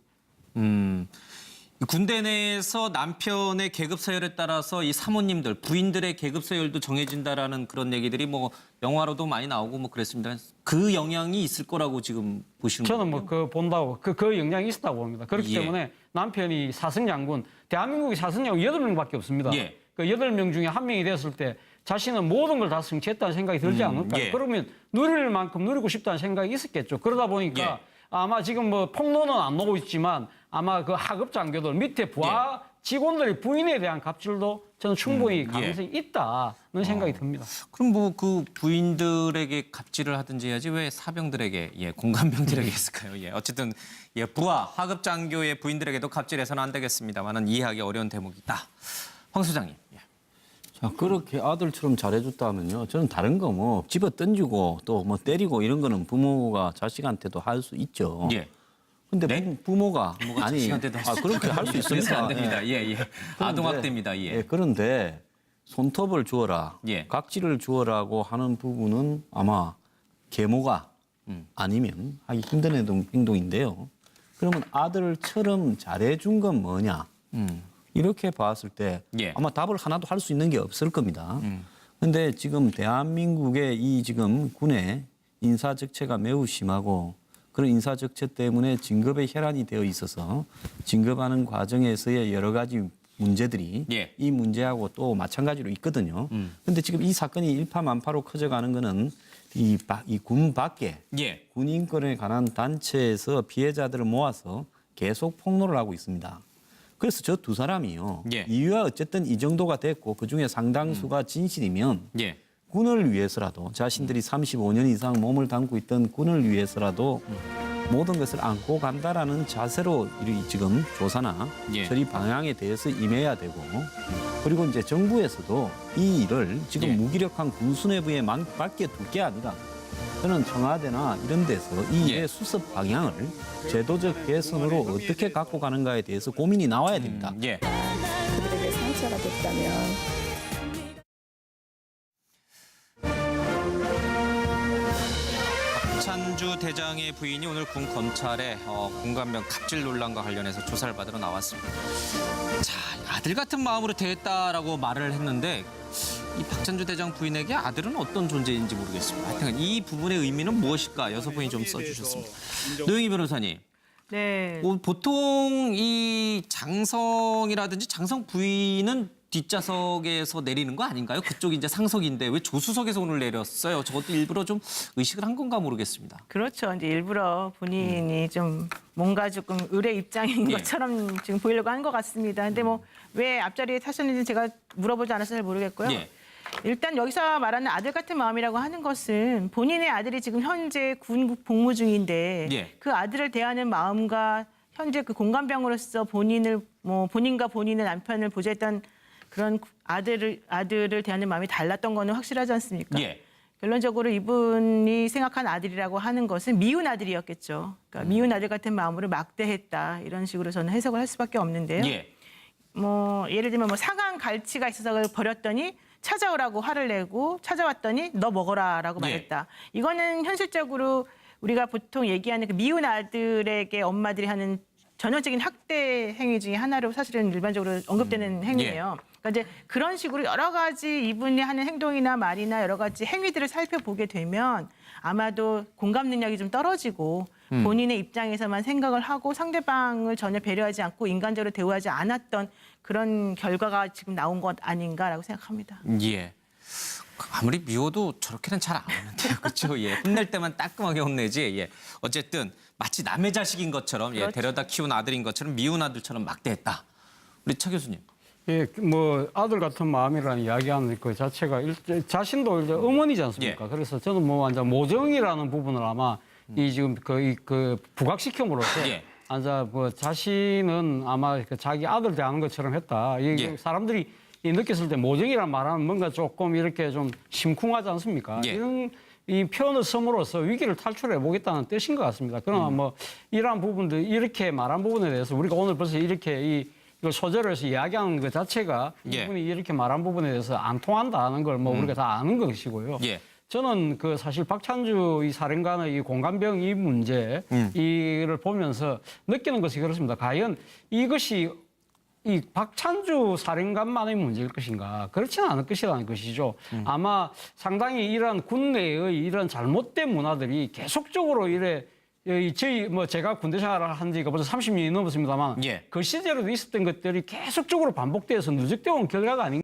군대 내에서 남편의 계급 서열에 따라서 이 사모님들, 부인들의 계급 서열도 정해진다라는 그런 얘기들이 뭐 영화로도 많이 나오고 뭐 그랬습니다. 그 영향이 있을 거라고 지금 보시는 거예요? 저는 뭐 그 본다고 그 영향이 있었다고 봅니다. 그렇기 때문에 남편이 사승장군, 대한민국의 사승장군 8명밖에 없습니다. 그 8명 중에 1명이 됐을 때 자신은 모든 걸 다 성취했다는 생각이 들지 않을까요? 예. 그러면 누릴 만큼 누리고 싶다는 생각이 있었겠죠. 그러다 보니까 예. 아마 지금 뭐 폭로는 안 나오고 있지만 아마 그 하급 장교들 밑에 부하 직원들의 부인에 대한 갑질도 저는 충분히 가능성이 있다는 생각이 듭니다. 그럼 뭐 그 부인들에게 갑질을 하든지 해야지 왜 사병들에게 공관병들에게 했을까요? 어쨌든 부하 하급 장교의 부인들에게도 갑질해서는 안 되겠습니다만은 이해하기 어려운 대목이다. 황 소장님. 자, 그렇게 아들처럼 잘해줬다면요. 저는 다른 거 뭐 집어 던지고 또 뭐 때리고 이런 거는 부모가 자식한테도 할 수 있죠. 예. 근데 네? 부모가 아니 자식한테도 그렇게 할 수 그래서 있습니다. 안 됩니다. 예. 아동학대입니다. 그런데 손톱을 주어라, 예. 각질을 주어라고 하는 부분은 아마 계모가 아니면 하기 힘든 행동인데요. 그러면 아들처럼 잘해준 건 뭐냐? 이렇게 봤을 때 예. 아마 답을 하나도 할 수 있는 게 없을 겁니다. 그런데 지금 대한민국의 이 지금 군의 인사 적체가 매우 심하고 그런 인사 적체 때문에 진급에 혈안이 되어 있어서 진급하는 과정에서의 여러 가지 문제들이 예. 이 문제하고 또 마찬가지로 있거든요. 그런데 지금 이 사건이 일파만파로 커져가는 거는 이 군 밖에 예. 군 인권에 관한 단체에서 피해자들을 모아서 계속 폭로를 하고 있습니다. 그래서 저 두 사람이요. 예. 이유가 어쨌든 이 정도가 됐고 그중에 상당수가 진실이면 예. 군을 위해서라도 자신들이 35년 이상 몸을 담고 있던 군을 위해서라도 모든 것을 안고 간다라는 자세로 지금 조사나 예. 처리 방향에 대해서 임해야 되고 그리고 이제 정부에서도 이 일을 지금 예. 무기력한 군 수뇌부에 밖에 둘 게 아니라 저는 청와대나 이런 데서 이 일의 수습 방향을 제도적 개선으로 어떻게 갖고 가는가에 대해서 고민이 나와야 됩니다. 예. 그들에게 상처가 됐다면 박찬주 대장의 부인이 오늘 군 검찰에 군관병 갑질 논란과 관련해서 조사를 받으러 나왔습니다. 자, 아들 같은 마음으로 대했다라고 말을 했는데 이 박찬주 대장 부인에게 아들은 어떤 존재인지 모르겠습니다. 하여튼 이 부분의 의미는 무엇일까 여성분이 좀 써주셨습니다. 노영희 변호사님. 네. 보통 이 장성이라든지 장성 부인은 뒷좌석에서 내리는 거 아닌가요? 그쪽이 이제 상석인데 왜 조수석에서 오늘 내렸어요? 저것도 일부러 좀 의식을 한 건가 모르겠습니다. 그렇죠. 이제 일부러 본인이 좀 뭔가 조금 의뢰 입장인 예. 것처럼 지금 보이려고 한 것 같습니다. 근데 뭐 왜 앞자리에 타셨는지 제가 물어보지 않아서 잘 모르겠고요. 예. 일단 여기서 말하는 아들 같은 마음이라고 하는 것은 본인의 아들이 지금 현재 군 복무 중인데 예. 그 아들을 대하는 마음과 현재 그 공관병으로서 본인과 본인의 남편을 보좌했던 그런 아들을 대하는 마음이 달랐던 거는 확실하지 않습니까? 예. 결론적으로 이분이 생각한 아들이라고 하는 것은 미운 아들이었겠죠. 그러니까 미운 아들 같은 마음으로 막대했다 이런 식으로 저는 해석을 할 수밖에 없는데요. 예. 예를 들면 상한 갈치가 있어서 그걸 버렸더니 찾아오라고 화를 내고 찾아왔더니 너 먹어라라고 예. 말했다. 이거는 현실적으로 우리가 보통 얘기하는 그 미운 아들에게 엄마들이 하는 전형적인 학대 행위 중에 하나로 사실은 일반적으로 언급되는 행위예요. 그러니까 이제 그런 식으로 여러 가지 이분이 하는 행동이나 말이나 여러 가지 행위들을 살펴보게 되면 아마도 공감 능력이 좀 떨어지고 본인의 입장에서만 생각을 하고 상대방을 전혀 배려하지 않고 인간적으로 대우하지 않았던 그런 결과가 지금 나온 것 아닌가라고 생각합니다. 예. 아무리 미워도 저렇게는 잘 안 하는데요. 그렇죠? 예. 혼낼 때만 따끔하게 혼내지. 예. 어쨌든 마치 남의 자식인 것처럼 그렇죠. 데려다 키운 아들인 것처럼 미운 아들처럼 막대했다. 우리 차 교수님. 예, 뭐 아들 같은 마음이라는 이야기하는 그 자체가 자신도 이제 어머니지 않습니까? 그래서 저는 뭐 완전 모정이라는 부분을 아마 이 지금 그 부각시킴으로써 예. 완전 뭐 자신은 아마 그 자기 아들 대하는 것처럼 했다. 이 예. 사람들이 이 느꼈을 때 모정이란 말하면 뭔가 조금 이렇게 좀 심쿵하지 않습니까? 예. 이런 이 표현을 섬으로써 위기를 탈출해 보겠다는 뜻인 것 같습니다. 그러나 뭐 이러한 부분들 이렇게 말한 부분에 대해서 우리가 오늘 벌써 이렇게 이걸 소재로 해서 이야기하는 것 자체가 예. 이분이 이렇게 말한 부분에 대해서 안 통한다는 걸 뭐 우리가 다 아는 것이고요. 예. 저는 그 사실 박찬주 이 사령관의 이 공감병 이 문제 이를 보면서 느끼는 것이 그렇습니다. 과연 이것이 이 박찬주 사령관만의 문제일 것인가? 그렇지는 않을 것이라는 것이죠. 아마 상당히 이런 군내의 이런 잘못된 문화들이 계속적으로 제가 군대 생활을 한 지가 벌써 30년이 넘었습니다만 예. 그 시절에도 있었던 것들이 계속적으로 반복돼서 누적되어 온 결과가 아닌가.